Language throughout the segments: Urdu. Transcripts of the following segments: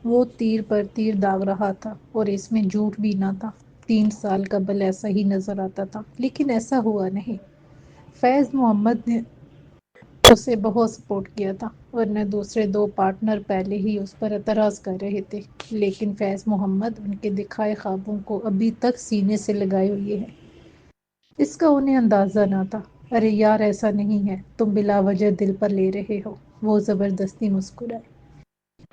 وہ تیر پر تیر داغ رہا تھا اور اس میں جھوٹ بھی نہ تھا۔ 3 سال قبل ایسا ہی نظر آتا تھا، لیکن ایسا ہوا نہیں۔ فیض محمد نے اسے بہت سپورٹ کیا تھا، ورنہ دوسرے 2 پارٹنر پہلے ہی اس پر اعتراض کر رہے تھے، لیکن فیض محمد ان کے دکھائے خوابوں کو ابھی تک سینے سے لگائے ہوئے ہے۔ اس کا انہیں اندازہ نہ تھا۔ ارے یار ایسا نہیں ہے، تم بلا وجہ دل پر لے رہے ہو۔ وہ زبردستی مسکرائے۔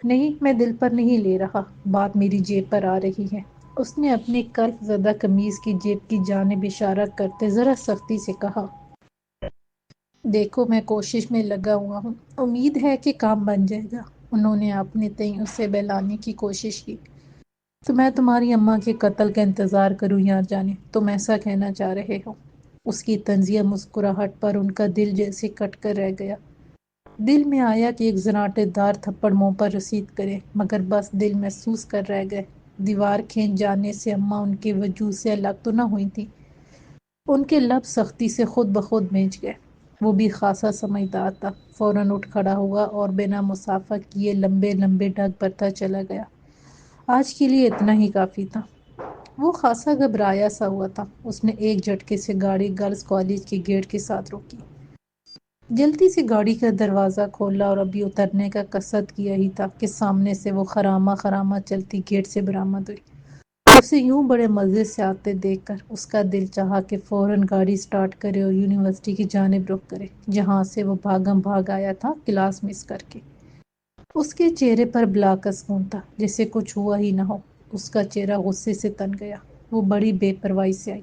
نہیں، میں دل پر نہیں لے رہا، بات میری جیب پر آ رہی ہے۔ اس نے اپنی کلف زدہ قمیض کی جیب کی جانب اشارہ کرتے ذرا سختی سے کہا۔ دیکھو میں کوشش میں لگا ہوا ہوں، امید ہے کہ کام بن جائے گا۔ انہوں نے اپنے تئیں اسے بہلانے کی کوشش کی۔ تو میں تمہاری اماں کے قتل کا انتظار کروں یار جانے، تم ایسا کہنا چاہ رہے ہو؟ اس کی طنزیہ مسکراہٹ پر ان کا دل جیسے کٹ کر رہ گیا۔ دل میں آیا کہ ایک زناٹے دار تھپڑ منہ پر رسید کرے، مگر بس دل محسوس کر رہ گئے۔ دیوار کھینچ جانے سے اماں ان کے وجود سے الگ تو نہ ہوئی تھی۔ ان کے لب سختی سے خود بخود بھیج گئے۔ وہ بھی خاصا سمجھدار تھا، فوراً اٹھ کھڑا ہوا اور بنا مسافہ کیے لمبے لمبے ڈگ بھرتا چلا گیا۔ آج کے لیے اتنا ہی کافی تھا۔ وہ خاصا گھبرایا سا ہوا تھا۔ اس نے ایک جھٹکے سے گاڑی گرلز کالج کے گیٹ کے ساتھ روکی۔ جلدی سے گاڑی کا دروازہ کھولا اور ابھی اترنے کا قصد کیا ہی تھا کہ سامنے سے وہ خرامہ خرامہ چلتی گیٹ سے برآمد ہوئی۔ اسے یوں بڑے مزے سے آتے دیکھ کر اس کا دل چاہا کہ فوراً گاڑی سٹارٹ کرے اور یونیورسٹی کی جانب رخ کرے، جہاں سے وہ بھاگم بھاگ آیا تھا کلاس مس کر کے۔ اس کے چہرے پر بلا کا سکون تھا، جیسے کچھ ہوا ہی نہ ہو۔ اس کا چہرہ غصے سے تن گیا۔ وہ بڑی بے پرواہی سے آئی،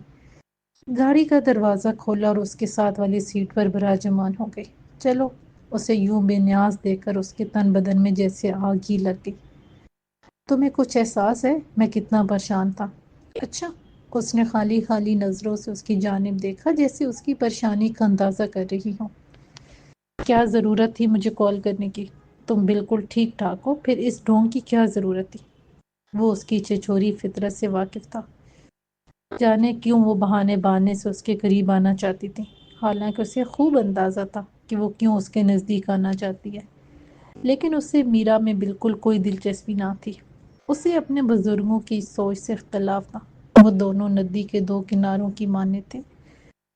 گاڑی کا دروازہ کھولا اور اس کے ساتھ والی سیٹ پر براجمان ہو گئی۔ چلو، اسے یوں بے نیاز دیکھ کر اس کے تن بدن میں جیسے آگ ہی لگ گئی۔ تمہیں کچھ احساس ہے میں کتنا پریشان تھا؟ اچھا، اس نے خالی خالی نظروں سے اس کی جانب دیکھا، جیسے اس کی پریشانی کا اندازہ کر رہی ہوں۔ کیا ضرورت تھی مجھے کال کرنے کی؟ تم بالکل ٹھیک ٹھاک ہو، پھر اس ڈھونگ کی کیا ضرورت تھی؟ وہ اس کی چھچوری فطرت سے واقف تھا۔ جانے کیوں وہ بہانے بانے سے اس کے قریب آنا چاہتی تھی، حالانکہ اسے خوب اندازہ تھا کہ وہ کیوں اس کے نزدیک آنا چاہتی ہے، لیکن اسے میرا میں بالکل کوئی دلچسپی نہ تھی۔ اسے اپنے بزرگوں کی سوچ سے اختلاف تھا۔ وہ دونوں ندی کے 2 کناروں کی مانند تھے،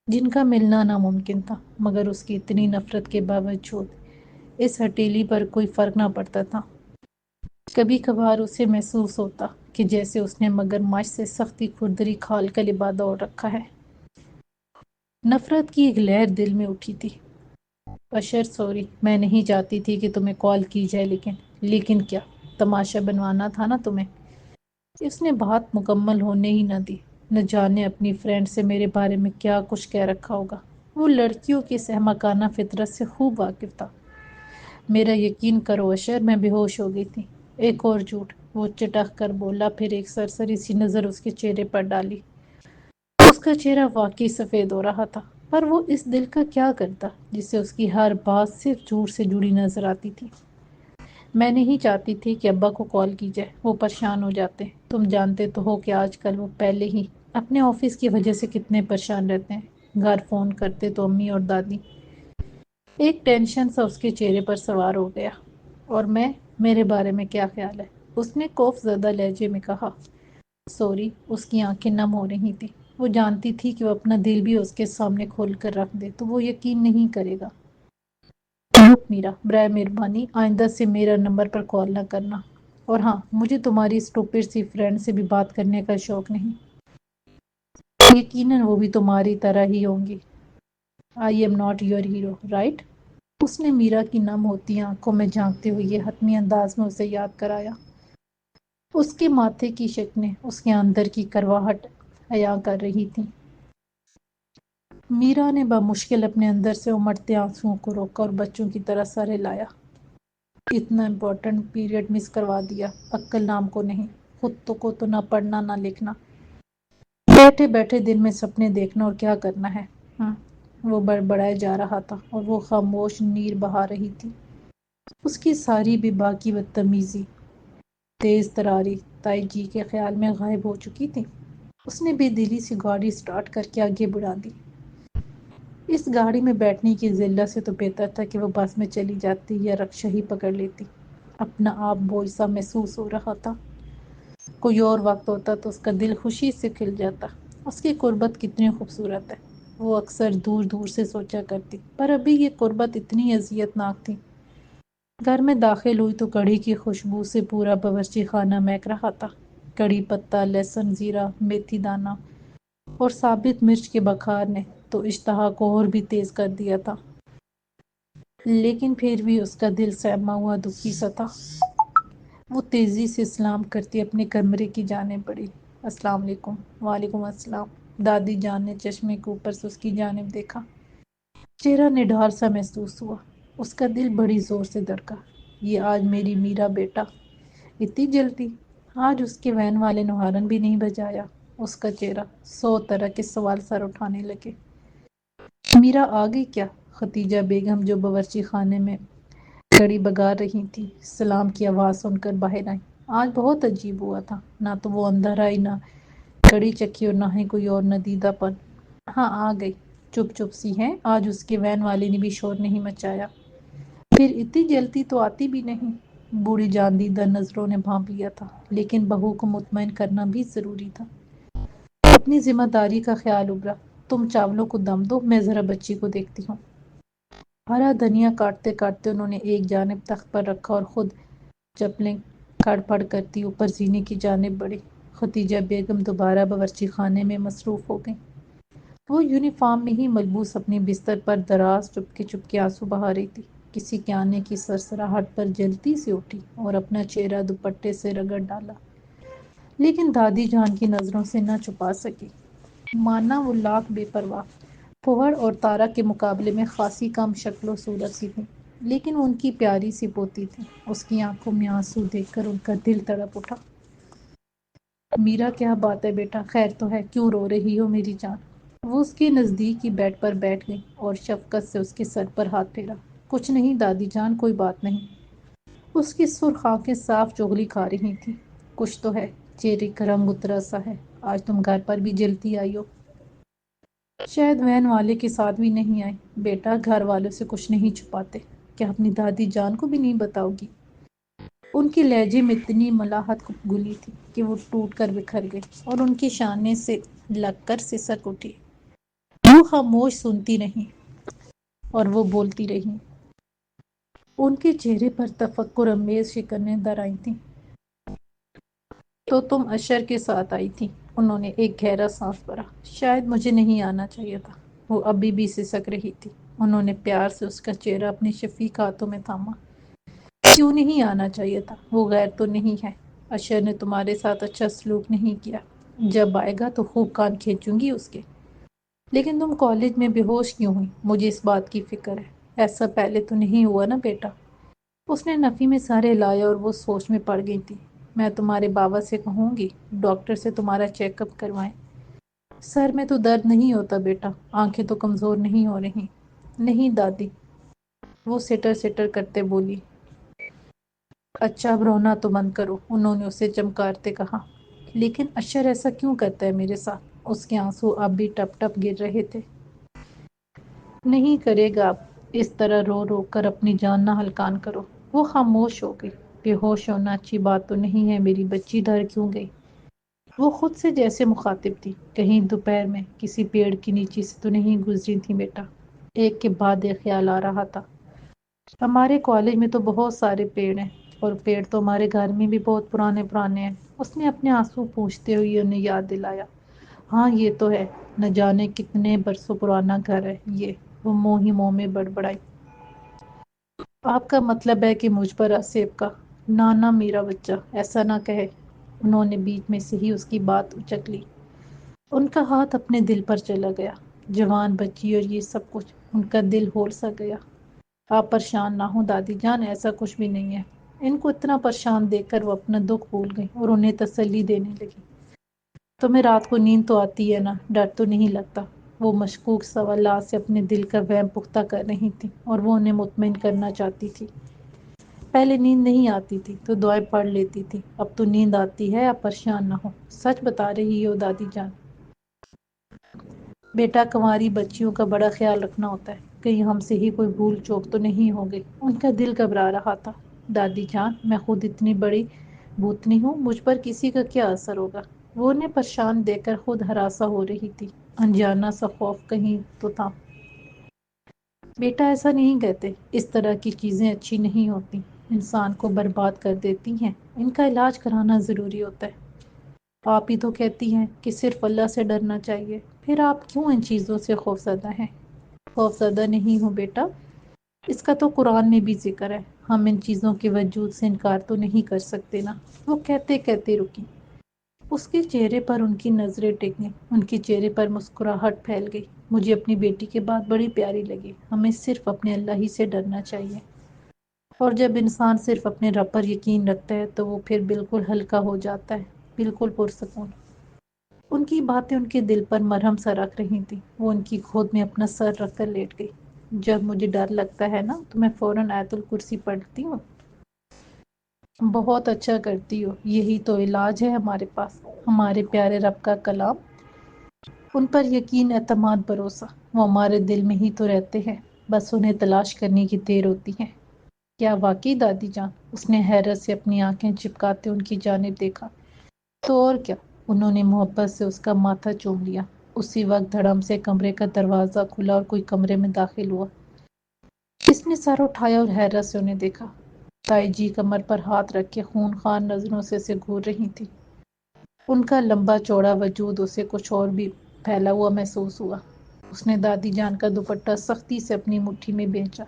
جن کا ملنا ناممکن تھا، مگر اس کی اتنی نفرت کے باوجود اس ہتھیلی پر کوئی فرق نہ پڑتا تھا۔ کبھی کبھار اسے محسوس ہوتا کہ جیسے اس نے مگرمچھ سے سختی کھردری کھال کا لبادہ اوڑھ رکھا ہے۔ نفرت کی ایک لہر دل میں اٹھی تھی۔ اشر سوری، میں نہیں چاہتی تھی کہ تمہیں کال کی جائے، لیکن کیا تماشا بنوانا تھا نا تمہیں؟ اس نے بات مکمل ہونے ہی نہ دی۔ نہ جانے اپنی فرینڈ سے میرے بارے میں کیا کچھ کہہ رکھا ہوگا۔ وہ لڑکیوں کی احمقانہ فطرت سے خوب واقف تھا۔ میرا یقین کرو اشر، میں بے ہوش ہو گئی تھی۔ ایک اور جھوٹ، وہ چٹخ کر بولا، پھر ایک سرسری سی نظر اس کے چہرے پر ڈالی۔ اس کا چہرہ واقعی سفید ہو رہا تھا، پر وہ اس دل کا کیا کرتا جسے اس کی ہر بات صرف جھوٹ سے جڑی نظر آتی تھی۔ میں نہیں چاہتی تھی کہ ابا کو کال کی جائے، وہ پریشان ہو جاتے۔ تم جانتے تو ہو کہ آج کل وہ پہلے ہی اپنے آفس کی وجہ سے کتنے پریشان رہتے ہیں۔ گھر فون کرتے تو امی اور دادی۔ ایک ٹینشن سا اس کے چہرے پر سوار ہو گیا۔ اور میرے بارے میں کیا خیال ہے؟ اس نے خوف زدہ لہجے میں کہا۔ سوری، اس کی آنکھیں نم ہو رہی تھی۔ وہ جانتی تھی کہ وہ اپنا دل بھی اس کے سامنے کھول کر رکھ دے تو وہ یقین نہیں کرے گا۔ رک میرا، برائے مہربانی آئندہ سے میرا نمبر پر کال نہ کرنا۔ اور ہاں، مجھے تمہاری اسٹوپڈ سی فرینڈ سے بھی بات کرنے کا شوق نہیں۔ یقیناً وہ بھی تمہاری طرح ہی ہوں گی۔ I am not your hero, right? اس نے میرا کی نم ہوتی آنکھوں میں جھانکتے ہوئے یہ حتمی انداز میں اسے یاد کرایا۔ اس کے ماتھے کی شکنیں اس کے اندر کی کرواہٹ عیاں کر رہی تھیں۔ میرا نے بمشکل اپنے اندر سے امڑتے آنسوؤں کو روکا اور بچوں کی طرح سر ہلایا۔ اتنا امپورٹنٹ پیریڈ مس کروا دیا، عقل نام کو نہیں، خود کو تو نہ پڑھنا نہ لکھنا، بیٹھے بیٹھے دن میں سپنے دیکھنا، اور کیا کرنا ہے؟ وہ بڑبڑائے جا رہا تھا اور وہ خاموش نیر بہا رہی تھی۔ اس کی ساری بے باکی بدتمیزی، تیز تراری تائی جی کے خیال میں غائب ہو چکی تھی۔ اس نے بے دلی سے گاڑی سٹارٹ کر کے آگے بڑھا دی۔ اس گاڑی میں بیٹھنے کی ذلت سے تو بہتر تھا کہ وہ بس میں چلی جاتی یا رکشا ہی پکڑ لیتی۔ اپنا آپ بوجھ سا محسوس ہو رہا تھا۔ کوئی اور وقت ہوتا تو اس کا دل خوشی سے کھل جاتا۔ اس کی قربت کتنی خوبصورت ہے، وہ اکثر دور دور سے سوچا کرتی، پر ابھی یہ قربت اتنی اذیت ناک تھی۔ گھر میں داخل ہوئی تو کڑھی کی خوشبو سے پورا باورچی خانہ مہک رہا تھا۔ کڑی پتہ، لہسن، زیرہ، میتھی دانہ اور ثابت مرچ کے بخار نے تو اشتہا کو اور بھی تیز کر دیا تھا، لیکن پھر بھی اس کا دل سہما ہوا دکھی سا تھا۔ وہ تیزی سے سلام کرتی اپنے کمرے کی جانب بڑھی۔ السلام علیکم۔ وعلیکم السلام۔ دادی جان نے چشمے کے اوپر سے اس کی جانب دیکھا۔ چہرہ نڈھال سا محسوس ہوا۔ اس کا دل بڑی زور سے دھڑکا۔ یہ آج میری میرا بیٹا اتنی جلدی؟ آج اس کے وین والے نے ہارن بھی نہیں بجایا۔ اس کا چہرہ 100 طرح کے سوال سر اٹھانے لگے۔ میرا آ گئی کیا؟ ختیجہ بیگم جو باورچی خانے میں کڑی بگار رہی تھی، سلام کی آواز سن کر باہر آئی۔ آج بہت عجیب ہوا تھا، نہ تو وہ اندر آئی، نہ کڑی چکی اور نہ ہی کوئی اور ندیدہ پن۔ ہاں آ گئی، چپ چپ سی ہے۔ آج اس کے وین والے نے بھی شور نہیں مچایا۔ پھر اتنی جلدی تو آتی بھی نہیں۔ بوڑھی جان دیدہ نظروں نے بھانپ لیا تھا، لیکن بہو کو مطمئن کرنا بھی ضروری تھا۔ اپنی ذمہ داری کا خیال ابھرا۔ تم چاولوں کو دم دو، میں ذرا بچی کو دیکھتی ہوں۔ ہرا دھنیا کاٹتے کاٹتے انہوں نے ایک جانب تخت پر رکھا اور خود چپلیں کڑ پڑ کرتی اوپر زینے کی جانب بڑھی۔ ختیجہ بیگم دوبارہ باورچی خانے میں مصروف ہو گئیں۔ وہ یونیفارم میں ہی ملبوس اپنے بستر پر دراز چپکے آنسو بہا رہی تھی۔ کسی کے آنے کی سرسراہٹ پر جلتی سے اٹھی اور اپنا چہرہ دوپٹے سے رگڑ ڈالا، لیکن دادی جان کی نظروں سے نہ چھپا سکی۔ مانا وہ لاکھ بے پرواہ پھوہڑ اور تارا کے مقابلے میں خاصی کم شکل و صورت سی تھی، لیکن ان کی پیاری سی پوتی تھی۔ اس کی آنکھوں میں آنسو دیکھ کر ان کا دل تڑپ اٹھا۔ میرا کیا بات ہے بیٹا، خیر تو ہے؟ کیوں رو رہی ہو میری جان؟ وہ اس کے نزدیک ہی بیڈ پر بیٹھ گئی اور شفقت سے اس کے سر پر ہاتھ پھیرا۔ کچھ نہیں دادی جان، کوئی بات نہیں۔ اس کی سرخ آنکھیں صاف چغلی کھا رہی تھیں۔ کچھ تو ہے، چہرے کا رنگ اترا سا ہے۔ آج تم گھر پر بھی جلتی آئی ہو، شاید وین والے کے ساتھ بھی نہیں آئی۔ بیٹا گھر والوں سے کچھ نہیں چھپاتے، کیا اپنی دادی جان کو بھی نہیں بتاؤ گی؟ ان کے لہجے میں اتنی ملاحت گھلی تھی کہ وہ ٹوٹ کر بکھر گئی اور ان کے شانے سے لگ کر سسک اٹھی۔ وہ خاموش سنتی رہی اور وہ بولتی رہی۔ ان کے چہرے پر تفکر امیز شکنیں در آئی تھیں۔ تو تم اشر کے ساتھ آئی تھی؟ انہوں نے ایک گہرا سانس بھرا۔ شاید مجھے نہیں آنا چاہیے تھا۔ وہ ابھی بھی سسک رہی تھی۔ انہوں نے پیار سے اس کا چہرہ اپنے شفیق ہاتھوں میں تھاما۔ کیوں نہیں آنا چاہیے تھا؟ وہ غیر تو نہیں ہے؟ اشر نے تمہارے ساتھ اچھا سلوک نہیں کیا؟ جب آئے گا تو خوب کان کھینچوں گی اس کے۔ لیکن تم کالج میں بے ہوش کیوں ہوئی؟ مجھے اس بات کی فکر ہے۔ ایسا پہلے تو نہیں ہوا نا بیٹا؟ اس نے نفی میں سارے لایا اور وہ سوچ میں پڑ گئی تھی۔ میں تمہارے بابا سے کہوں گی ڈاکٹر سے تمہارا چیک اپ کروائیں۔ سر میں تو درد نہیں ہوتا بیٹا، آنکھیں تو کمزور نہیں ہو رہی؟ نہیں دادی، وہ سٹر سٹر کرتے بولی۔ اچھا اب رونا تو بند کرو، انہوں نے اسے چمکارتے کہا۔ لیکن اشر ایسا کیوں کرتا ہے میرے ساتھ؟ اس کے آنسو اب بھی ٹپ ٹپ گر رہے تھے۔ نہیں کرے گا اب، اس طرح رو رو کر اپنی جان نہ ہلکان کرو۔ وہ خاموش ہو گئی۔ بے ہوش ہونا اچھی بات تو نہیں ہے میری بچی، ڈر کیوں گئی؟ وہ خود سے جیسے مخاطب تھی، کہیں دوپہر میں کسی پیڑ کے نیچے سے تو نہیں گزری تھی بیٹا؟ ایک کے بعد ایک خیال آ رہا تھا۔ ہمارے کالج میں تو بہت سارے پیڑ ہیں، اور پیڑ تو ہمارے گھر میں بھی بہت پرانے پرانے ہیں۔ اس نے اپنے آنسو پوچھتے ہوئے انہیں یاد دلایا۔ ہاں یہ تو ہے، نہ جانے کتنے برسوں پرانا گھر ہے یہ۔ وہ منہ ہی منہ میں بڑبڑائی۔ آپ کا مطلب ہے کہ مجھ پر آصف کا؟ نہ میرا بچہ، ایسا نہ کہے۔ انہوں نے بیچ میں سے ہی اس کی بات اچک لی۔ ان کا ہاتھ اپنے دل پر چلا گیا۔ جوان بچی اور یہ سب کچھ، ان کا دل ہول سا گیا۔ آپ پریشان نہ ہوں دادی جان، ایسا کچھ بھی نہیں ہے۔ ان کو اتنا پریشان دیکھ کر وہ اپنا دکھ بھول گئی اور انہیں تسلی دینے لگی۔ تمہیں رات کو نیند تو آتی ہے نا، ڈر تو نہیں لگتا؟ وہ مشکوک سوالات سے اپنے دل کا وہم پختہ کر رہی تھی اور وہ انہیں مطمئن کرنا چاہتی تھی۔ پہلے نیند نہیں آتی تھی تو دعائیں پڑھ لیتی تھی، اب تو نیند آتی ہے۔ آپ پریشان نہ ہو، سچ بتا رہی ہو دادی جان؟ بیٹا کنواری بچیوں کا بڑا خیال رکھنا ہوتا ہے، کہیں ہم سے ہی کوئی بھول چوک تو نہیں ہو گئی؟ ان کا دل گھبرا رہا تھا۔ دادی جان میں خود اتنی بڑی بھوتنی ہوں، مجھ پر کسی کا کیا اثر ہوگا؟ وہ انہیں پریشان دیکھ کر خود ہراساں ہو رہی تھی، انجانا سا خوف کہیں تو تھا۔ بیٹا ایسا نہیں کہتے، اس طرح کی چیزیں اچھی نہیں ہوتی، انسان کو برباد کر دیتی ہیں، ان کا علاج کرانا ضروری ہوتا ہے۔ آپ ہی تو کہتی ہیں کہ صرف اللہ سے ڈرنا چاہیے، پھر آپ کیوں ان چیزوں سے خوفزدہ ہیں؟ خوفزدہ نہیں ہوں بیٹا، اس کا تو قرآن میں بھی ذکر ہے، ہم ان چیزوں کے وجود سے انکار تو نہیں کر سکتے نا۔ وہ کہتے کہتے رکی، اس کے چہرے پر ان کی نظریں ٹک گئیں، ان کے چہرے پر مسکراہٹ پھیل گئی۔ مجھے اپنی بیٹی کی بات بڑی پیاری لگی، ہمیں صرف اپنے اللہ ہی سے ڈرنا چاہیے، اور جب انسان صرف اپنے رب پر یقین رکھتا ہے تو وہ پھر بالکل ہلکا ہو جاتا ہے، بالکل پرسکون۔ ان کی باتیں ان کے دل پر مرہم سا رکھ رہی تھیں، وہ ان کی گود میں اپنا سر رکھ کر لیٹ گئی۔ جب مجھے ڈر لگتا ہے نا تو میں فوراً آیت الکرسی پڑھتی ہوں۔ بہت اچھا کرتی ہو، یہی تو علاج ہے ہمارے پاس، ہمارے پیارے رب کا کلام، ان پر یقین، اعتماد، بھروسہ، وہ ہمارے دل میں ہی تو رہتے ہیں، بس انہیں تلاش کرنے کی دیر ہوتی ہے۔ کیا واقعی دادی جان؟ اس نے حیرت سے اپنی آنکھیں چپکاتے ان کی جانب دیکھا۔ تو اور کیا، انہوں نے محبت سے اس کا ماتھا چوم لیا۔ اسی وقت دھڑم سے کمرے کا دروازہ کھلا اور کوئی کمرے میں داخل ہوا۔ اس نے سر اٹھایا اور حیرت سے انہیں دیکھا۔ تائی جی کمر پر ہاتھ رکھ کے خونخوار نظروں سے اسے گھور رہی تھی۔ ان کا لمبا چوڑا وجود اسے کچھ اور بھی پھیلا ہوا محسوس ہوا۔ اس نے دادی جان کا دوپٹہ سختی سے اپنی مٹھی میں بھینچا۔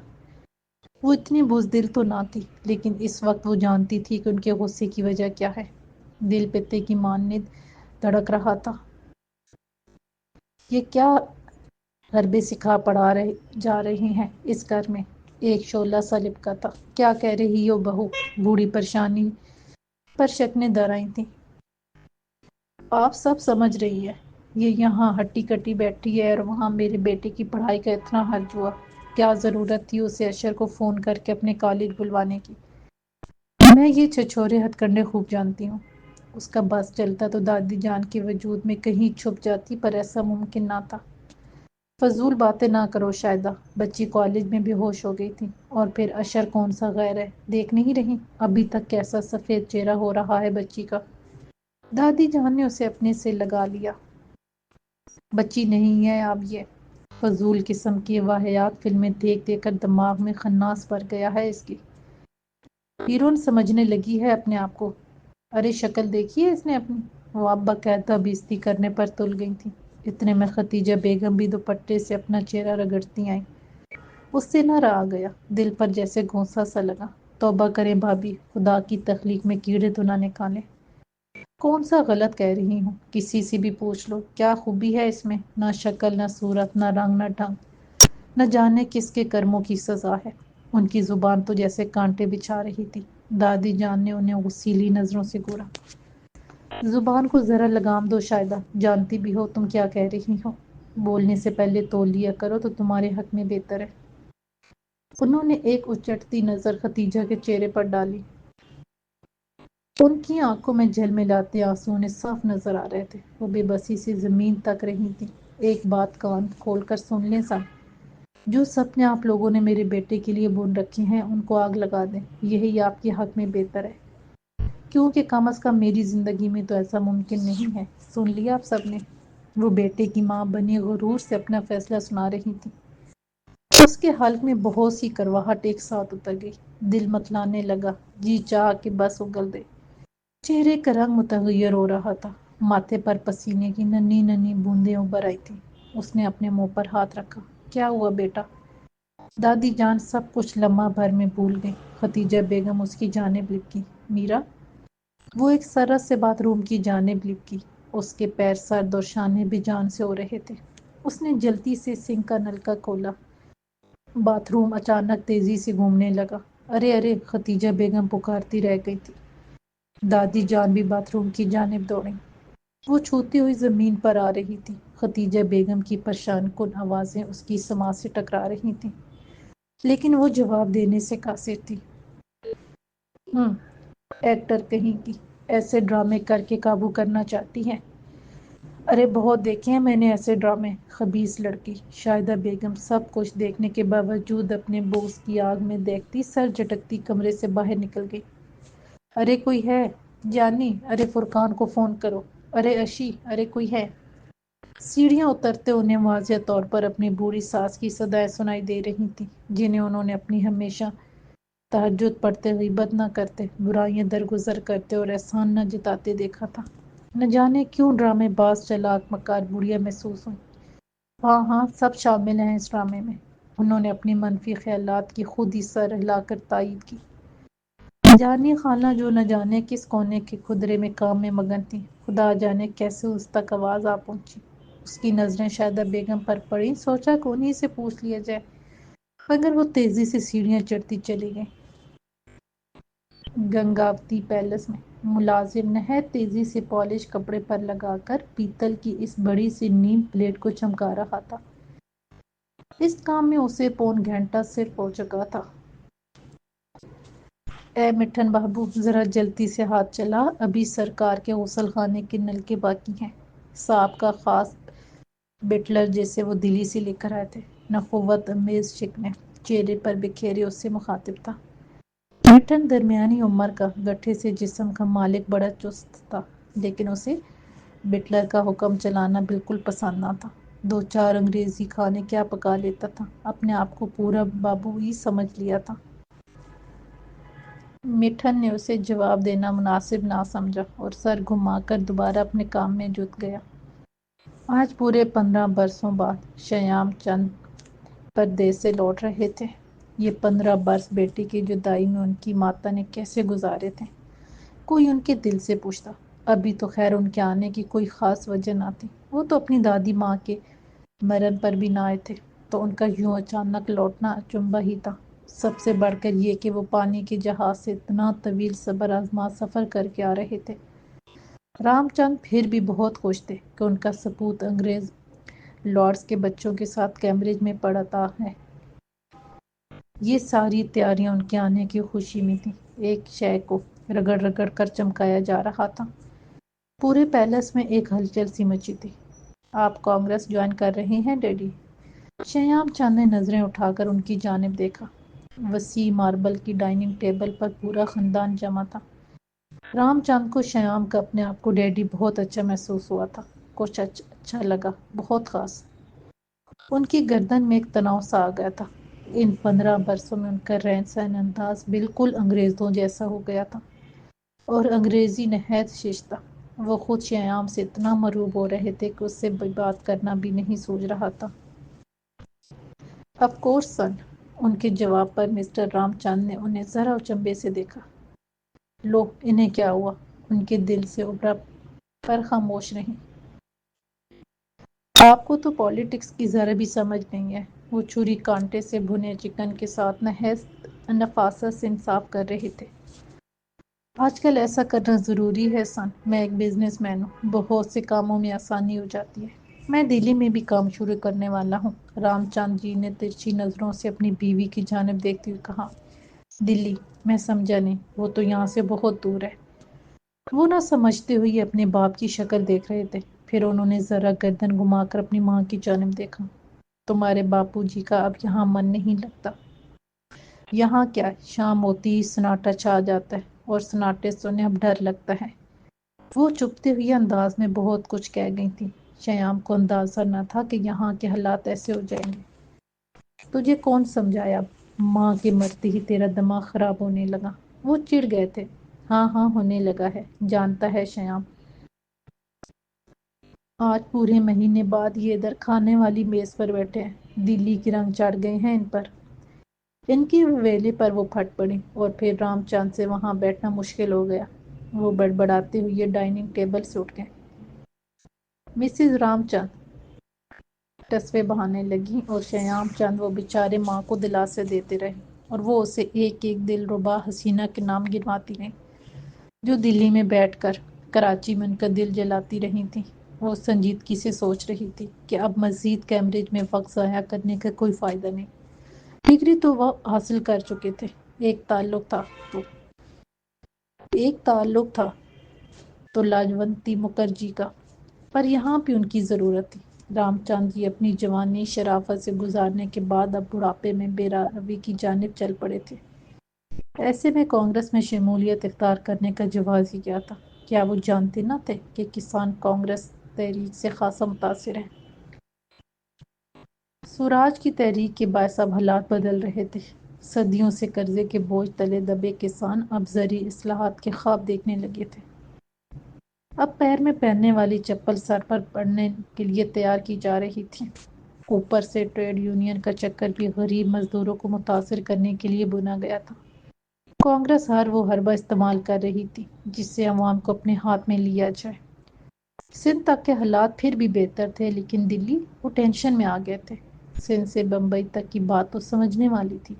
وہ اتنی بزدل تو نہ تھی، لیکن اس وقت وہ جانتی تھی کہ ان کے غصے کی وجہ کیا ہے۔ دل پتے کی مانند دھڑک رہا تھا۔ یہ کیا حربے سکھا پڑھا جا رہے ہیں اس گھر میں؟ ایک شعلہ سا لپکا تھا۔ کیا کہہ رہی ہو بہو؟ بوڑھی پریشانی پر شکنیں در آئی تھیں۔ آپ سب سمجھ رہی ہے، یہ یہاں ہٹی کٹی بیٹھی ہے اور وہاں میرے بیٹے کی پڑھائی کا اتنا حرج ہوا، کیا ضرورت تھی اسے اشر کو فون کر کے اپنے کالج بلوانے کی؟ میں یہ چھچورے ہتھ کنڈے خوب جانتی ہوں۔ اس کا بس چلتا تو دادی جان کے وجود میں کہیں چھپ جاتی، پر ایسا ممکن نہ تھا۔ فضول باتیں نہ کرو شاہدہ، بچی کالج میں بے ہوش ہو گئی تھی، اور پھر اشر کون سا غیر ہے، دیکھ نہیں رہی ابھی تک کیسا سفید چہرہ ہو رہا ہے بچی کا؟ دادی جان نے اسے اپنے سے لگا لیا۔ بچی نہیں ہے اب یہ، فضول قسم کی واہیات فلمیں دیکھ دیکھ کر دماغ میں خناس بھر گیا ہے اس کی۔ ہیروئن سمجھنے لگی ہے اپنے آپ کو۔ ارے شکل دیکھی ہے اس نے اپنی؟ وہ اب باقاعدہ بےعزتی کرنے پر تل گئی تھی۔ اتنے میں ختیجہ بیگم بھی دوپٹے سے اپنا چہرہ رگڑتی آئیں۔ اس سے نہ رہا گیا، دل پر جیسے گھونسا سا لگا۔ توبہ کریں بھابھی، خدا کی تخلیق میں کیڑے تو نہ نکالے۔ کون سا غلط کہہ رہی ہوں؟ کسی سے بھی پوچھ لو، کیا خوبی ہے اس میں؟ نہ شکل، نہ صورت، نہ رنگ، نہ ڈھنگ، نہ جانے کس کے کرموں کی سزا ہے۔ ان کی زبان تو جیسے کانٹے بچھا رہی تھی۔ دادی جان نے انہیں غصیلی نظروں سے گھورا۔ زبان کو ذرا لگام دو شائدہ، جانتی بھی ہو تم کیا کہہ رہی ہو، بولنے سے پہلے تول لیا کرو تو تمہارے حق میں بہتر ہے۔ انہوں نے ایک اچٹتی نظر ختیجہ کے چہرے پر ڈالی۔ ان کی آنکھوں میں جھلملاتے آنسو انہیں صاف نظر آ رہے تھے، وہ بے بسی سے زمین تک رہی تھیں۔ ایک بات کان کھول کر سن لیں سب، جو سپنے آپ لوگوں نے میرے بیٹے کے لیے بن رکھے ہیں ان کو آگ لگا دیں، یہی آپ کے حق میں بہتر ہے، کیونکہ کم از کم میری زندگی میں تو ایسا ممکن نہیں ہے۔ سن لیا آپ سب نے؟ وہ بیٹے کی ماں بنی غرور سے اپنا فیصلہ سنا رہی تھی۔ اس کے حلق میں بہت سی کرواہٹ ایک ساتھ اتر گئی، دل متلانے لگا، جی چاہ کہ بس اگل دے۔ چہرے کا رنگ متغیر ہو رہا تھا، ماتھے پر پسینے کی ننھی ننھی بوندیں ابھر آئی تھیں۔ اس نے اپنے منہ پر ہاتھ رکھا۔ کیا ہوا بیٹا؟ دادی جان سب کچھ لمحہ بھر میں بھول گئی۔ ختیجہ بیگم اس کی جانب لپکی۔ میرا؟ وہ ایک سرت سے باتھ روم کی جانب لپکی۔ اس کے پیر سرد اور شانے بے جان سے ہو رہے تھے۔ اس نے جلدی سے سنک کا نلکا کھولا۔ باتھ روم اچانک تیزی سے گھومنے لگا۔ ارے ارے، ختیجہ بیگم پکارتی رہ گئی تھی۔ دادی جان بھی باتھ روم کی جانب دوڑیں۔ وہ چھوتی ہوئی زمین پر آ رہی تھی۔ ختیجہ بیگم کی پریشان کن آوازیں اس کی سماعت سے ٹکرا رہی تھیں، لیکن وہ جواب دینے سے قاصر تھی۔ ایکٹر کہیں کی، ایسے ڈرامے کر کے قابو کرنا چاہتی ہے؟ ارے بہت دیکھے ہیں میں نے ایسے ڈرامے. خبیث لڑکی. شاہدہ بیگم سب کچھ دیکھنے کے باوجود اپنے بوس کی آگ میں دیکھتی سر جھٹکتی کمرے سے باہر نکل گئی. ارے کوئی ہے؟ جانی. ارے فرقان کو فون کرو. ارے اشی. ارے کوئی ہے؟ سیڑھیاں اترتے انہیں واضح طور پر اپنی بوڑھی ساس کی صدائیں سنائی دے رہی تھیں جنہیں انہوں نے اپنی ہمیشہ تہجد پڑھتے غیبت نہ کرتے برائیاں درگزر کرتے اور احسان نہ جتاتے دیکھا تھا. نہ جانے کیوں ڈرامے باز چلاک مکار بڑھیا محسوس ہوئی. ہاں ہاں سب شامل ہیں اس ڈرامے میں. انہوں نے اپنی منفی خیالات کی خود ہی سر ہلا کر تائید کی. جانی خالہ جو نہ جانے کس کونے کے کھدرے میں کام میں مگن تھی خدا جانے کیسے اس تک آواز آ پہنچی. اس کی نظریں شاہدہ بیگم پر پڑی. سوچا کہ انہیں سے پوچھ لیا جائے مگر وہ تیزی سے سیڑھیاں چڑھتی چلی گئی. گنگاوتی پیلس میں ملازم نہایت تیزی سے پالش کپڑے پر لگا کر پیتل کی اس بڑی سی نیم پلیٹ کو چمکا رہا تھا. اس کام میں اسے پون گھنٹہ صرف ہو چکا تھا. اے مٹھن بابو ذرا جلدی سے ہاتھ چلا. ابھی سرکار کے غسل خانے کے نلکے باقی ہیں. صاحب کا خاص بٹلر جیسے وہ دلی سے لے کر آئے تھے. نخوت امیز شکنے چہرے پر بکھیرے اس سے مخاطب تھا. مٹھن درمیانی عمر کا گٹھے سے جسم کا مالک بڑا چست تھا لیکن اسے بٹلر کا حکم چلانا بالکل پسند نہ تھا. دو چار انگریزی کھانے کیا پکا لیتا تھا. اپنے آپ کو پورا بابو ہی سمجھ لیا تھا. مٹھن نے اسے جواب دینا مناسب نہ سمجھا اور سر گھما کر دوبارہ اپنے کام میں جٹ گیا. آج پورے 15 برسوں بعد شیام چند پردیس سے لوٹ رہے تھے. یہ 15 برس بیٹی کی جدائی میں ان کی ماتا نے کیسے گزارے تھے کوئی ان کے دل سے پوچھتا. ابھی تو خیر ان کے آنے کی کوئی خاص وجہ نہ تھی. وہ تو اپنی دادی ماں کے مرن پر بھی نہ آئے تھے تو ان کا یوں اچانک لوٹنا اچنبھا ہی تھا. سب سے بڑھ کر یہ کہ وہ پانی کے جہاز سے اتنا طویل صبر آزما سفر کر کے آ رہے تھے. رام چند پھر بھی بہت خوش تھے کہ ان کا سپوت انگریز لارڈز کے بچوں کے ساتھ کیمبرج میں پڑھتا ہے. یہ ساری تیاریاں ان کے آنے کی خوشی میں تھیں. ایک شے کو رگڑ رگڑ کر چمکایا جا رہا تھا. پورے پیلس میں ایک ہلچل سی مچی تھی. آپ کانگریس جوائن کر رہے ہیں ڈیڈی؟ شیام چند نے نظریں اٹھا کر ان کی جانب دیکھا. وسیع ماربل کی ڈائننگ ٹیبل پر پورا خاندان جمع تھا. رام چند کو شیام کا اپنے آپ کو ڈیڈی بہت اچھا محسوس ہوا تھا. کچھ اچھا لگا. بہت خاص. ان کی گردن میں ایک تناؤ سا آ گیا تھا. ان 15 برسوں میں ان کا رہن سہن انداز بالکل انگریزوں جیسا ہو گیا تھا اور انگریزی نہایت شش تھا. وہ خود شیام سے اتنا مرعوب ہو رہے تھے کہ اس سے بات کرنا بھی نہیں سوچ رہا تھا. آف کورس سن. ان کے جواب پر مسٹر رام چند نے انہیں ذرا اچنبھے سے دیکھا. لو انہیں کیا ہوا؟ ان کے دل سے ابھرا پر خاموش نہیں. آپ کو تو پالیٹکس کی ذرا بھی سمجھ نہیں ہے. وہ چھری کانٹے سے بھنے چکن کے ساتھ نہایت نفاست سے انصاف کر رہے تھے. آج کل ایسا کرنا ضروری ہے سن. میں ایک بزنس مین ہوں. بہت سے کاموں میں آسانی ہو جاتی ہے. میں دلی میں بھی کام شروع کرنے والا ہوں. رام چند جی نے ترچھی نظروں سے اپنی بیوی کی جانب دیکھتے ہوئے کہا. دلی؟ میں سمجھا نہیں. وہ تو یہاں سے بہت دور ہے. وہ نہ سمجھتے ہوئے اپنے باپ کی شکل دیکھ رہے تھے. پھر انہوں نے ذرا گردن گھما کر اپنی ماں کی جانب دیکھا. تمہارے باپو جی کا اب یہاں من نہیں لگتا؟ یہاں کیا، شام ہوتی ہی سناٹا چھا جاتا ہے اور سناٹے سے انہیں اب ڈر لگتا ہے. وہ چپتے ہوئے انداز میں بہت کچھ کہہ گئی تھی. شیام کو اندازہ نہ تھا کہ یہاں کے حالات ایسے ہو جائیں گے. تجھے کون سمجھایا؟ ماں کے مرتے ہی تیرا دماغ خراب ہونے لگا. وہ چڑ گئے تھے. ہاں ہاں ہونے لگا ہے. جانتا ہے شیام، آج پورے مہینے بعد یہ ادھر کھانے والی میز پر بیٹھے ہیں. دلی کے رنگ چڑھ گئے ہیں ان پر. ان کی ویلے پر وہ پھٹ پڑی اور پھر رام چند سے وہاں بیٹھنا مشکل ہو گیا. وہ بڑبڑاتے ہوئے ڈائننگ ٹیبل سے اٹھ گئے. مسز رام چند ٹسوے بہانے لگیں اور شیام چند وہ بیچارے ماں کو دلاسے دیتے رہے اور وہ اسے ایک ایک دل ربا حسینہ کے نام گنواتی رہیں جو دلی میں بیٹھ کر کراچی میں ان کا دل جلاتی رہی تھیں. وہ سنجیدگی سے سوچ رہی تھی کہ اب مزید کیمبرج میں وقت ضائع کرنے کا کوئی فائدہ نہیں. ڈگری تو وہ حاصل کر چکے تھے. ایک تعلق تھا تو لاجونتی مکھرجی کا. پر یہاں بھی ان کی ضرورت تھی۔ رام چاند جی اپنی جوانی شرافت سے گزارنے کے بعد اب بڑھاپے میں بے روی کی جانب چل پڑے تھے۔ ایسے میں کانگریس میں شمولیت اختیار کرنے کا جواز ہی کیا تھا؟ کیا وہ جانتے نہ تھے کہ کسان کانگریس تحریک سے خاصا متاثر ہیں؟ سوراج کی تحریک کے باعث اب حالات بدل رہے تھے۔ صدیوں سے قرضے کے بوجھ تلے دبے کسان اب زرعی اصلاحات کے خواب دیکھنے لگے تھے۔ اب پیر میں پہننے والی چپل سر پر پڑنے کے لیے تیار کی جا رہی تھی۔ اوپر سے ٹریڈ یونین کا چکر بھی غریب مزدوروں کو متاثر کرنے کے لیے بنا گیا تھا۔ کانگریس ہر وہ حربہ استعمال کر رہی تھی جس سے عوام کو اپنے ہاتھ میں لیا جائے۔ سندھ تک کے حالات پھر بھی بہتر تھے، لیکن دلی وہ ٹینشن میں آ گئے تھے۔ سندھ سے بمبئی تک کی بات تو سمجھنے والی تھی،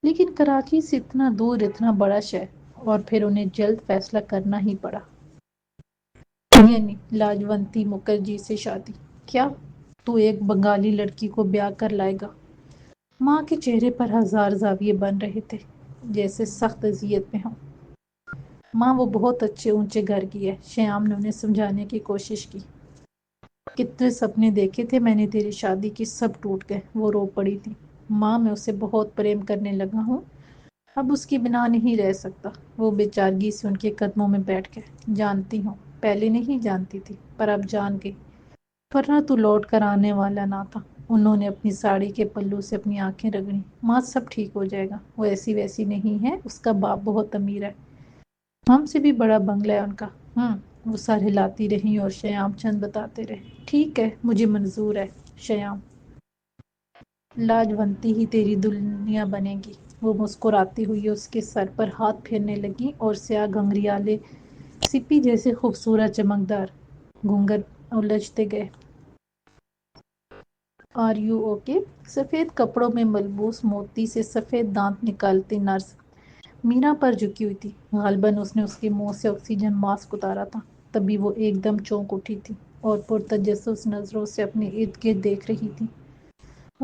لیکن کراچی سے اتنا دور، اتنا بڑا شہر، اور پھر انہیں جلد فیصلہ کرنا ہی پڑا۔ یعنی لاجونتی مکھرجی سے شادی؟ کیا تو ایک بنگالی لڑکی کو بیاہ کر لائے گا؟ ماں کے چہرے پر ہزار زاویے بن رہے تھے، جیسے سخت اذیت میں ہوں۔ ماں وہ بہت اچھے اونچے گھر کی ہے، شیام نے انہیں سمجھانے کی کوشش کی۔ کتنے سپنے دیکھے تھے میں نے تیری شادی کی، سب ٹوٹ گئے۔ وہ رو پڑی تھی۔ ماں میں اسے بہت پریم کرنے لگا ہوں، اب اس کی بنا نہیں رہ سکتا۔ وہ بیچارگی سے ان کے قدموں میں بیٹھ گئے۔ جانتی ہوں، پہلے نہیں جانتی تھی، پر اب جان گئی، ورنہ تو لوٹ کر آنے والا نہ تھا۔ انہوں نے اپنی ساڑی کے پلو سے اپنی آنکھیں رگڑیں۔ ماں سب ٹھیک ہو جائے گا، وہ ایسی ویسی نہیں ہے، اس کا باپ بہت امیر ہے، ہم سے بھی بڑا بنگلہ ہے ان کا۔ وہ سر ہلاتی رہیں اور شیام چند بتاتے رہے۔ ٹھیک ہے، مجھے منظور ہے شیام، لاجونتی ہی تیری دنیا بنے گی۔ وہ مسکراتی ہوئی اس کے سر پر ہاتھ پھیرنے لگیں اور سیاہ گھنگریالے سپی جیسے خوبصورت چمکدار گھنگھر الجھتے گئے۔ Are you okay? سفید کپڑوں میں ملبوس موتی سے سفید دانت نکالتی نرس میرا پر جھکی ہوئی تھی۔ غالباً اس نے اس کے منہ سے آکسیجن ماسک اتارا تھا، تبھی وہ ایک دم چونک اٹھی تھی اور پرتجسس نظروں سے اپنے ارد گرد دیکھ رہی تھی۔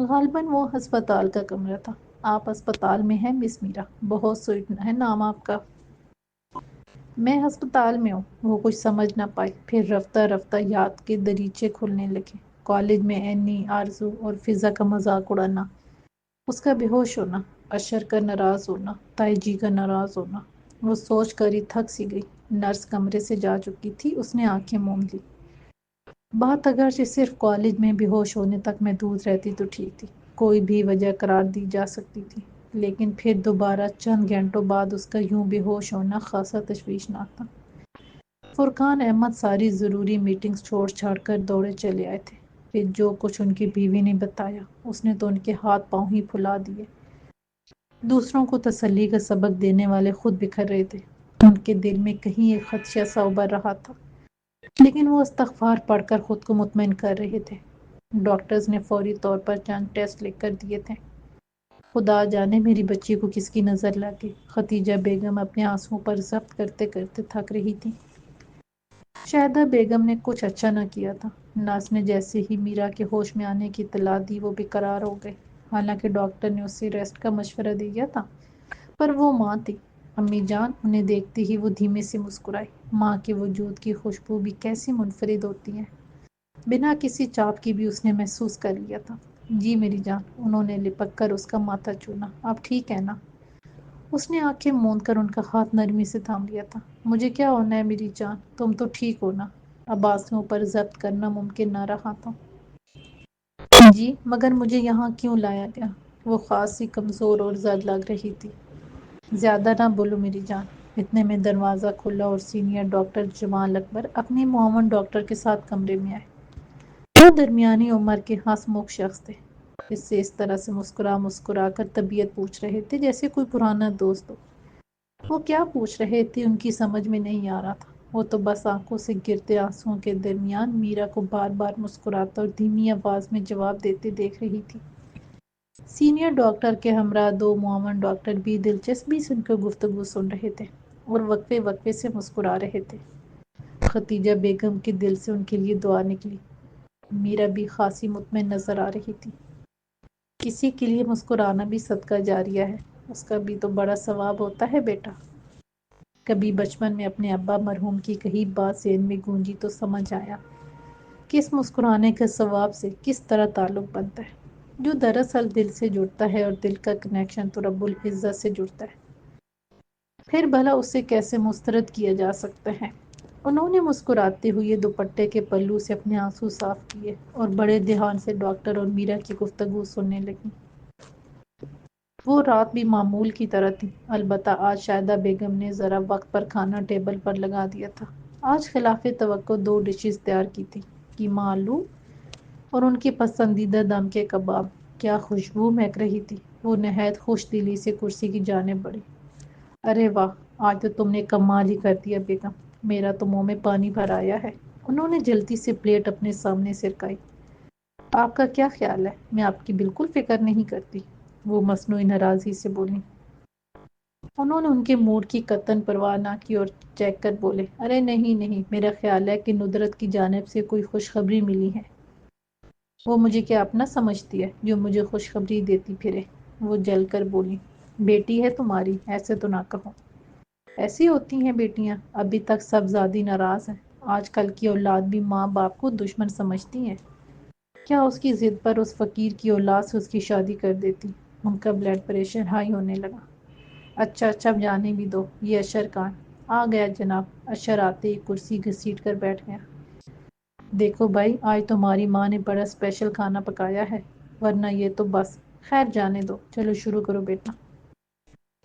غالباً وہ ہسپتال کا کمرہ تھا۔ آپ ہسپتال میں ہیں مس میرا؟ بہت سویٹ ہے نام آپ کا۔ میں ہسپتال میں ہوں۔ وہ کچھ سمجھ نہ پائی، پھر رفتہ رفتہ یاد کے دریچے کھلنے لگے۔ کالج میں اینی، آرزو اور فضا کا مذاق اڑانا، اس کا بے ہوش ہونا، اشر کا ناراض ہونا، تائی جی کا ناراض ہونا۔ وہ سوچ کر ہی تھک سی گئی۔ نرس کمرے سے جا چکی تھی، اس نے آنکھیں موند لی۔ بات اگرچہ صرف کالج میں بے ہوش ہونے تک محدود رہتی تو ٹھیک تھی، کوئی بھی وجہ قرار دی جا سکتی تھی، لیکن پھر دوبارہ چند گھنٹوں بعد اس کا یوں بے ہوش ہونا خاصا تشویشناک تھا۔ فرقان احمد ساری ضروری میٹنگز چھوڑ چھاڑ کر دوڑے چلے آئے تھے۔ پھر جو کچھ ان کی بیوی نے بتایا، اس نے تو ان کے ہاتھ پاؤں ہی پھلا دیے۔ دوسروں کو تسلی کا سبق دینے والے خود بکھر رہے تھے۔ ان کے دل میں کہیں ایک خدشہ سا ابھر رہا تھا، لیکن وہ استغفار پڑھ کر خود کو مطمئن کر رہے تھے۔ ڈاکٹرز نے فوری طور پر چند ٹیسٹ لکھ کر دیے تھے۔ خدا جانے میری بچی کو کس کی نظر لگ گئی۔ خدیجہ بیگم اپنے آنسوؤں پر ضبط کرتے کرتے تھک رہی تھی۔ شاہدہ بیگم نے کچھ اچھا نہ کیا تھا۔ نرس نے جیسے ہی میرا کے ہوش میں آنے کی اطلاع دی، وہ بے قرار ہو گئی۔ حالانکہ ڈاکٹر نے اسے ریسٹ کا مشورہ دیا تھا، پر وہ ماں تھی۔ امی جان، انہیں دیکھتے ہی وہ دھیمے سے مسکرائی۔ ماں کے وجود کی خوشبو بھی کیسی منفرد ہوتی ہے، بنا کسی چاپ کی بھی اس نے محسوس کر لیا تھا۔ جی میری جان، انہوں نے لپک کر اس کا ماتھا چوما۔ آپ ٹھیک ہے نا؟ اس نے آنکھیں موند کر ان کا ہاتھ نرمی سے تھام لیا تھا۔ مجھے کیا ہونا ہے میری جان، تم تو ٹھیک ہو نا؟ اب آنسوؤں پر ضبط کرنا ممکن نہ رہا تھا۔ جی، مگر مجھے یہاں کیوں لایا گیا؟ وہ خاصی کمزور اور زرد لگ رہی تھی۔ زیادہ نہ بولو میری جان۔ اتنے میں دروازہ کھلا اور سینئر ڈاکٹر جمال اکبر اپنے معاون ڈاکٹر کے ساتھ کمرے میں آئے۔ وہ درمیانی عمر کے ہنس مکھ شخص تھے۔ اس سے اس طرح سے مسکرا کر طبیعت پوچھ رہے تھے جیسے کوئی پرانا دوست ہو۔ وہ کیا پوچھ رہے تھے ان کی سمجھ میں نہیں آ رہا تھا۔ وہ تو بس آنکھوں سے گرتے آنسوؤں کے درمیان میرا کو بار بار مسکراتا اور دھیمی آواز میں جواب دیتے دیکھ رہی تھی۔ سینئر ڈاکٹر کے ہمراہ دو معاون ڈاکٹر بھی دلچسپی سے ان کی گفتگو سن رہے تھے اور وقفے وقفے سے مسکرا رہے تھے۔ خدیجہ بیگم کے دل سے ان کے لیے دعا نکلی۔ میرا بھی خاصی مطمئن نظر آ رہی تھی۔ کسی کے لیے مسکرانا بھی صدقہ جاریہ ہے، اس کا بھی تو بڑا ثواب ہوتا ہے بیٹا۔ کبھی بچپن میں اپنے ابا مرحوم کی کہی بات ذہن میں گونجی تو سمجھ آیا کس مسکرانے کے ثواب سے کس طرح تعلق بنتا ہے، جو دراصل دل سے جڑتا ہے، اور دل کا کنیکشن تو رب العزت سے جڑتا ہے، پھر بھلا اسے کیسے مسترد کیا جا سکتا ہے؟ انہوں نے مسکراتے ہوئے دوپٹے کے پلو سے اپنے آنسو صاف کیے اور بڑے دھیان سے ڈاکٹر اور میرا کی گفتگو سننے لگی۔ وہ رات بھی معمول کی طرح تھی، البتہ آج شائدہ بیگم نے ذرا وقت پر کھانا ٹیبل پر لگا دیا تھا۔ آج خلاف توقع 2 ڈشز تیار کی تھی، قیمہ آلو اور ان کی پسندیدہ دم کے کباب۔ کیا خوشبو مہک رہی تھی! وہ نہایت خوش دلی سے کرسی کی جانب بڑھی۔ ارے واہ، آج تو تم نے کمال ہی کر دیا بیگم، میرا تو منہ میں پانی بھر آیا ہے۔ انہوں نے جلدی سے پلیٹ اپنے سامنے سرکائی۔ آپ کا کیا خیال ہے؟ میں آپ کی بالکل فکر نہیں کرتی، وہ مصنوعی ناراضگی سے بولی۔ انہوں نے ان کے موڈ کی قطعاً پرواہ نہ کی اور چیک کر بولے، ارے نہیں نہیں، میرا خیال ہے کہ ندرت کی جانب سے کوئی خوشخبری ملی ہے۔ وہ مجھے کیا اپنا سمجھتی ہے جو مجھے خوشخبری دیتی پھرے؟ وہ جل کر بولی۔ بیٹی ہے تمہاری، ایسے تو نہ کہو۔ ایسی ہوتی ہیں بیٹیاں، ابھی تک سب زیادہ ناراض ہیں۔ آج کل کی اولاد بھی ماں باپ کو دشمن سمجھتی ہیں۔ کیا اس کی ضد پر اس فقیر کی اولاد سے اس کی شادی کر دیتی؟ ان کا بلڈ پریشر ہائی ہونے لگا۔ اچھا اچھا، اب جانے بھی دو۔ یہ اشر کہاں؟ آ گیا جناب۔ اشر آتے ہی کرسی گھسیٹ کر بیٹھ گیا۔ دیکھو بھائی، آج تمہاری ماں نے بڑا اسپیشل کھانا پکایا ہے، ورنہ یہ تو بس۔ خیر جانے دو، چلو شروع کرو بیٹا۔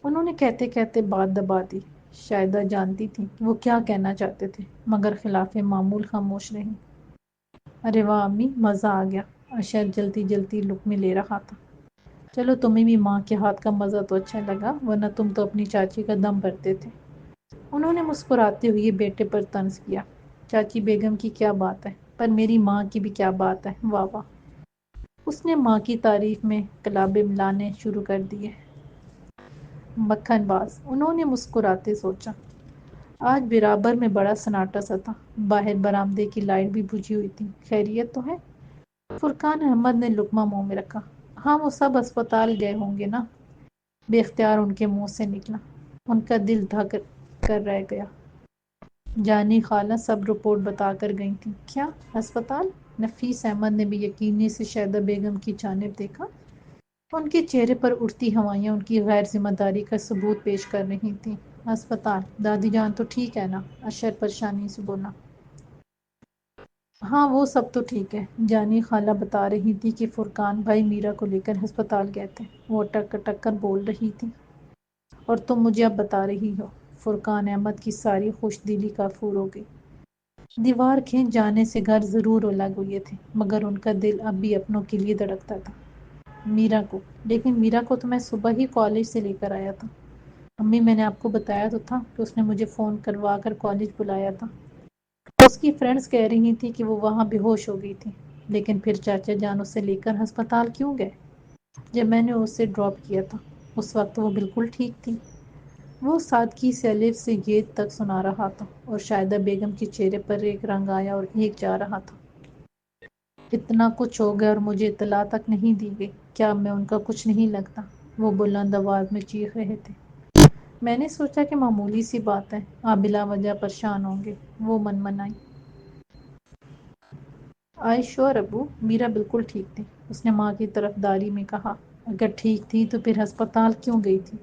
انہوں نے کہتے کہتے بات دبا دی۔ شائدہ جانتی تھی کہ وہ کیا کہنا چاہتے تھے، مگر خلاف معمول خاموش رہی۔ ارے واہ امی، مزہ آ گیا۔ اشر جلدی جلدی لقمے لے رہا تھا۔ چلو تمہیں بھی ماں کے ہاتھ کا مزہ تو اچھا لگا، ورنہ تم تو اپنی چاچی کا دم بھرتے تھے۔ انہوں نے مسکراتے ہوئے بیٹے پر طنز کیا۔ چاچی بیگم کی کیا بات ہے، پر میری ماں کی بھی کیا بات ہے، واہ واہ۔ اس نے ماں کی تعریف میں کلابے ملانے شروع کر دیے۔ مکھن باز، انہوں نے مسکراتے سوچا۔ آج برابر میں بڑا سناٹا سا تھا، باہر برآمدے کی لائٹ بھی بجھی ہوئی تھی۔ خیریت تو ہے؟ فرقان احمد نے لقمہ منہ میں رکھا۔ ہاں وہ سب اسپتال گئے ہوں گے نا، بے اختیار ان کے منہ سے نکلا۔ ان کا دل دھک کر رہ گیا۔ جانی خالہ سب رپورٹ بتا کر گئی تھیں۔ کیا ہسپتال؟ نفیس احمد نے بھی یقینی سے شائدہ بیگم کی جانب دیکھا۔ ان کے چہرے پر اڑتی ہوائیاں ان کی غیر ذمہ داری کا ثبوت پیش کر رہی تھیں۔ ہسپتال؟ دادی جان تو ٹھیک ہے نا؟ اشر پریشانی سے بولا۔ ہاں وہ سب تو ٹھیک ہے۔ جانی خالہ بتا رہی تھی کہ فرقان بھائی میرا کو لے کر ہسپتال گئے تھے۔ وہ ٹک ٹک کر بول رہی تھی۔ اور تم مجھے اب بتا رہی ہو؟ فرقان احمد کی ساری خوش دلی کافور ہو گئی۔ دیوار کھینچ جانے سے گھر ضرور الگ ہوئے تھے، مگر ان کا دل اب بھی اپنوں کے لیے دھڑکتا تھا۔ میرا کو، لیکن میرا کو تو میں صبح ہی کالج سے لے کر آیا تھا۔ امی میں نے آپ کو بتایا تو تھا کہ اس نے مجھے فون کروا کر کالج بلایا تھا۔ اس کی فرینڈز کہہ رہی تھی کہ وہ وہاں بے ہوش ہو گئی تھی، لیکن پھر چاچا جان اسے لے کر ہسپتال کیوں گئے؟ جب میں نے اسے ڈراپ کیا تھا اس وقت وہ بالکل ٹھیک تھی۔ وہ سادگی سے الف سے ی تک سنا رہا تھا، اور شائدہ بیگم کے چہرے پر ایک رنگ آیا اور ایک جا رہا تھا۔ اتنا کچھ ہو گیا اور مجھے اطلاع تک نہیں دی گئی، کیا میں ان کا کچھ نہیں لگتا؟ وہ بلند آواز میں چیخ رہے تھے۔ میں نے سوچا کہ معمولی سی بات ہے، آپ بلا وجہ پریشان ہوں گے، وہ منمنائی۔ آئی شور ابو، میرا بالکل ٹھیک تھی، اس نے ماں کی طرف داری میں کہا۔ اگر ٹھیک تھی تو پھر ہسپتال کیوں گئی تھی؟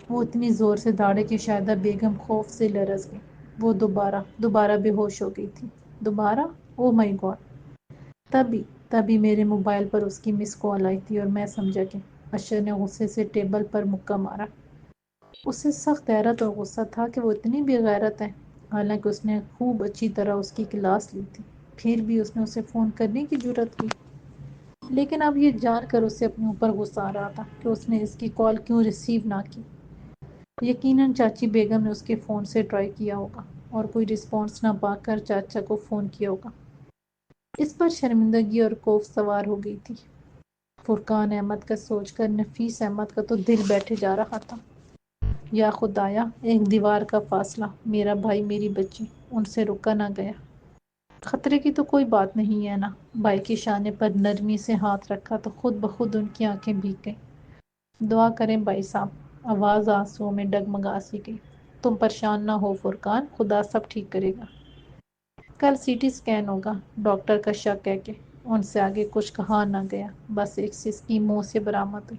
وہ اتنی زور سے دوڑے کہ شائدہ بیگم خوف سے لرز گئی۔ وہ دوبارہ بے ہوش ہو گئی تھی۔ دوبارہ؟ او مائی گاڈ! تبھی میرے موبائل پر اس کی مس کال آئی تھی اور میں سمجھا کہ… اشر نے غصے سے ٹیبل پر مکہ مارا۔ اسے سخت حیرت اور غصہ تھا کہ وہ اتنی بے غیرت ہے، حالانکہ اس نے خوب اچھی طرح اس کی کلاس لی تھی، پھر بھی اس نے اسے فون کرنے کی جرات کی۔ لیکن اب یہ جان کر اسے اپنے اوپر غصہ آ رہا تھا کہ اس نے اس کی کال کیوں ریسیو نہ کی۔ یقیناً چاچی بیگم نے اس کے فون سے ٹرائی کیا ہوگا اور کوئی رسپانس نہ پا کر چاچا کو فون کیا ہوگا۔ اس پر شرمندگی اور خوف سوار ہو گئی تھی۔ فرقان احمد کا سوچ کر نفیس احمد کا تو دل بیٹھے جا رہا تھا۔ یا خدایا، ایک دیوار کا فاصلہ، میرا بھائی میری بچی، ان سے رکا نہ گیا۔ خطرے کی تو کوئی بات نہیں ہے نا؟ بھائی کے شانے پر نرمی سے ہاتھ رکھا تو خود بخود ان کی آنکھیں بھیگ گئیں۔ دعا کریں بھائی صاحب، آواز آنسوؤں میں ڈگمگا سی گئی۔ تم پریشان نہ ہو فرقان، خدا سب ٹھیک کرے گا۔ کل سی ٹی اسکین ہوگا، ڈاکٹر کا شک ہے کہ ان سے آگے کچھ کہا نہ گیا، بس ایک سسکی منہ سے برآمد ہوئی۔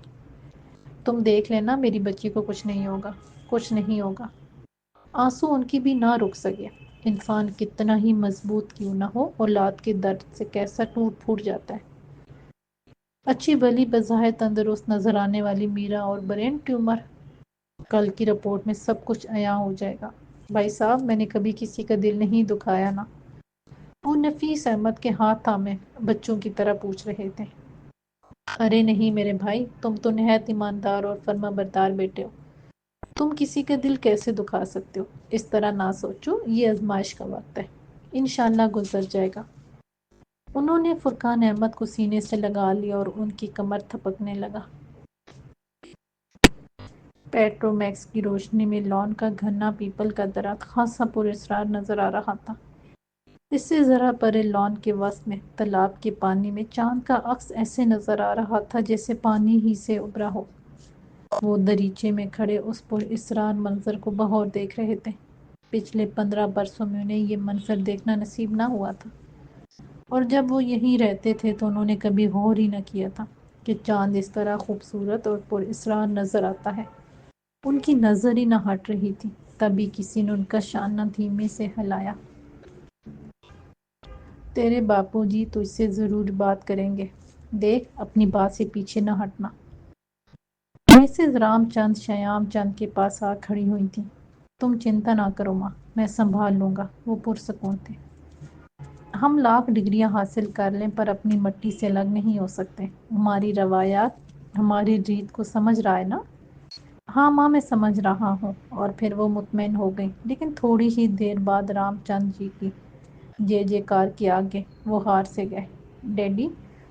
تم دیکھ لینا میری بچی کو کچھ نہیں ہوگا، کچھ نہیں ہوگا۔ آنسو ان کی بھی نہ رک سکے۔ انسان کتنا ہی مضبوط کیوں نہ ہو، اولاد کے درد سے کیسا ٹوٹ پھوٹ جاتا ہے۔ اچھی بھلی بظاہر تندرست نظر آنے والی میرا اور برین ٹیومر، کل کی رپورٹ میں سب کچھ عیاں ہو جائے گا۔ بھائی صاحب، میں نے کبھی کسی کا دل نہیں دکھایا نا؟ وہ نفیس احمد کے ہاتھ تھامے بچوں کی طرح پوچھ رہے تھے۔ ارے نہیں میرے بھائی، تم تو نہایت ایماندار اور فرما بردار بیٹے ہو، تم کسی کا دل کیسے دکھا سکتے ہو؟ اس طرح نہ سوچو، یہ آزمائش کا وقت ہے، انشاءاللہ گزر جائے گا۔ انہوں نے فرقان احمد کو سینے سے لگا لیا اور ان کی کمر تھپکنے لگا۔ پیٹرو میکس کی روشنی میں لان کا گھنا پیپل کا درخت خاصا پراسرار نظر آ رہا تھا۔ اس سے ذرا پرے لان کے وسط میں تالاب کے پانی میں چاند کا عکس ایسے نظر آ رہا تھا جیسے پانی ہی سے ابھرا ہو۔ وہ دریچے میں کھڑے اس پراسرار منظر کو بغور دیکھ رہے تھے۔ پچھلے 15 برسوں میں انہیں یہ منظر دیکھنا نصیب نہ ہوا تھا، اور جب وہ یہیں رہتے تھے تو انہوں نے کبھی غور ہی نہ کیا تھا کہ چاند اس طرح خوبصورت اور پراسرار نظر آتا ہے۔ ان کی نظر ہی نہ ہٹ رہی تھی، تبھی کسی نے ان کا شانہ دھیمے سے ہلایا۔ تیرے باپو جی تجھ سے ضرور بات کریں گے، دیکھ اپنی بات سے پیچھے نہ ہٹنا۔ مسز رام چند شیام چند کے پاس آ کھڑی ہوئی تھی۔ تم چنتا نہ کرو ماں، میں سنبھال لوں گا۔ وہ پرسکون تھے۔ ہم لاکھ ڈگریاں حاصل کر لیں پر اپنی مٹی سے الگ نہیں ہو سکتے۔ ہماری روایات، ہماری ریت کو سمجھ رہا ہے نا؟ ہاں ماں، میں سمجھ رہا ہوں۔ اور پھر وہ مطمئن ہو گئی، لیکن تھوڑی ہی دیر بعد رام چند جی کی جے جے کار کے آگے وہ ہار سے گئے۔ ڈیڈی،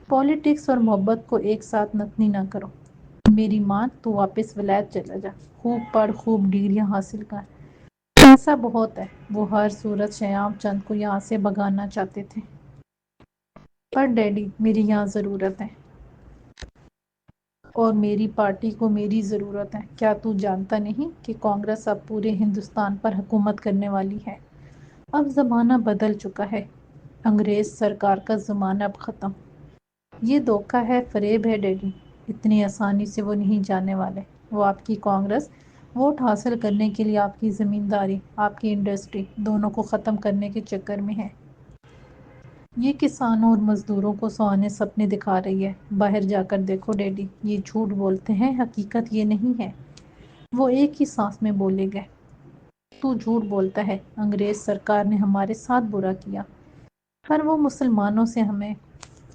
پالیٹکس اور محبت کو ایک ساتھ نتنی نہ کرو۔ میری ماں، تو واپس ولایت چلا جا، خوب پڑھ، خوب ڈگریاں حاصل کر۔ ایسا بہت ہے۔ وہ ہر صورت شیام چند کو یہاں سے بھگانا چاہتے تھے۔ پر ڈیڈی، میری یہاں ضرورت ہے، اور میری پارٹی کو میری ضرورت ہے۔ کیا تو جانتا نہیں کہ کانگریس اب پورے ہندوستان پر حکومت کرنے والی ہے؟ اب زمانہ بدل چکا ہے، انگریز سرکار کا زمانہ اب ختم۔ یہ دھوکہ ہے، فریب ہے ڈیڈی، اتنی آسانی سے وہ نہیں جانے والے۔ وہ آپ کی کانگریس ووٹ حاصل کرنے کے لیے آپ کی زمینداری، آپ کی انڈسٹری دونوں کو ختم کرنے کے چکر میں ہے۔ یہ کسانوں اور مزدوروں کو سونے سپنے دکھا رہی ہے۔ باہر جا کر دیکھو ڈیڈی، یہ جھوٹ بولتے ہیں، حقیقت یہ نہیں ہے۔ وہ ایک ہی سانس میں بولے گئے۔ تو جھوٹ بولتا ہے، انگریز سرکار نے ہمارے ساتھ برا کیا، پر وہ مسلمانوں سے ہمیں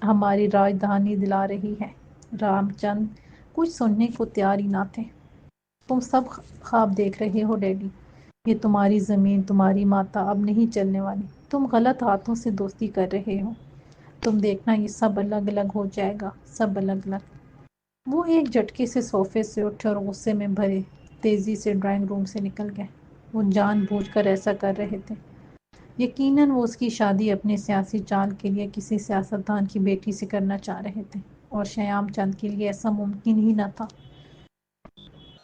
ہماری راجدھانی دلا رہی ہے۔ رام چند کچھ سننے کو تیار ہی نہ تھے۔ تم سب خواب دیکھ رہے ہو ڈیڈی، یہ تمہاری زمین، تمہاری ماتا اب نہیں چلنے والی۔ تم غلط ہاتھوں سے دوستی کر رہے ہو۔ تم دیکھنا، یہ سب الگ الگ ہو جائے گا، سب الگ الگ۔ وہ ایک جھٹکے سے صوفے سے اٹھے اور غصے میں بھرے تیزی سے ڈرائنگ روم سے نکل گئے۔ وہ جان بوجھ کر ایسا کر رہے تھے۔ یقیناً وہ اس کی شادی اپنے سیاسی چال کے لیے کسی سیاستدان کی بیٹی سے کرنا چاہ رہے تھے، اور شیام چند کے لیے ایسا ممکن ہی نہ تھا۔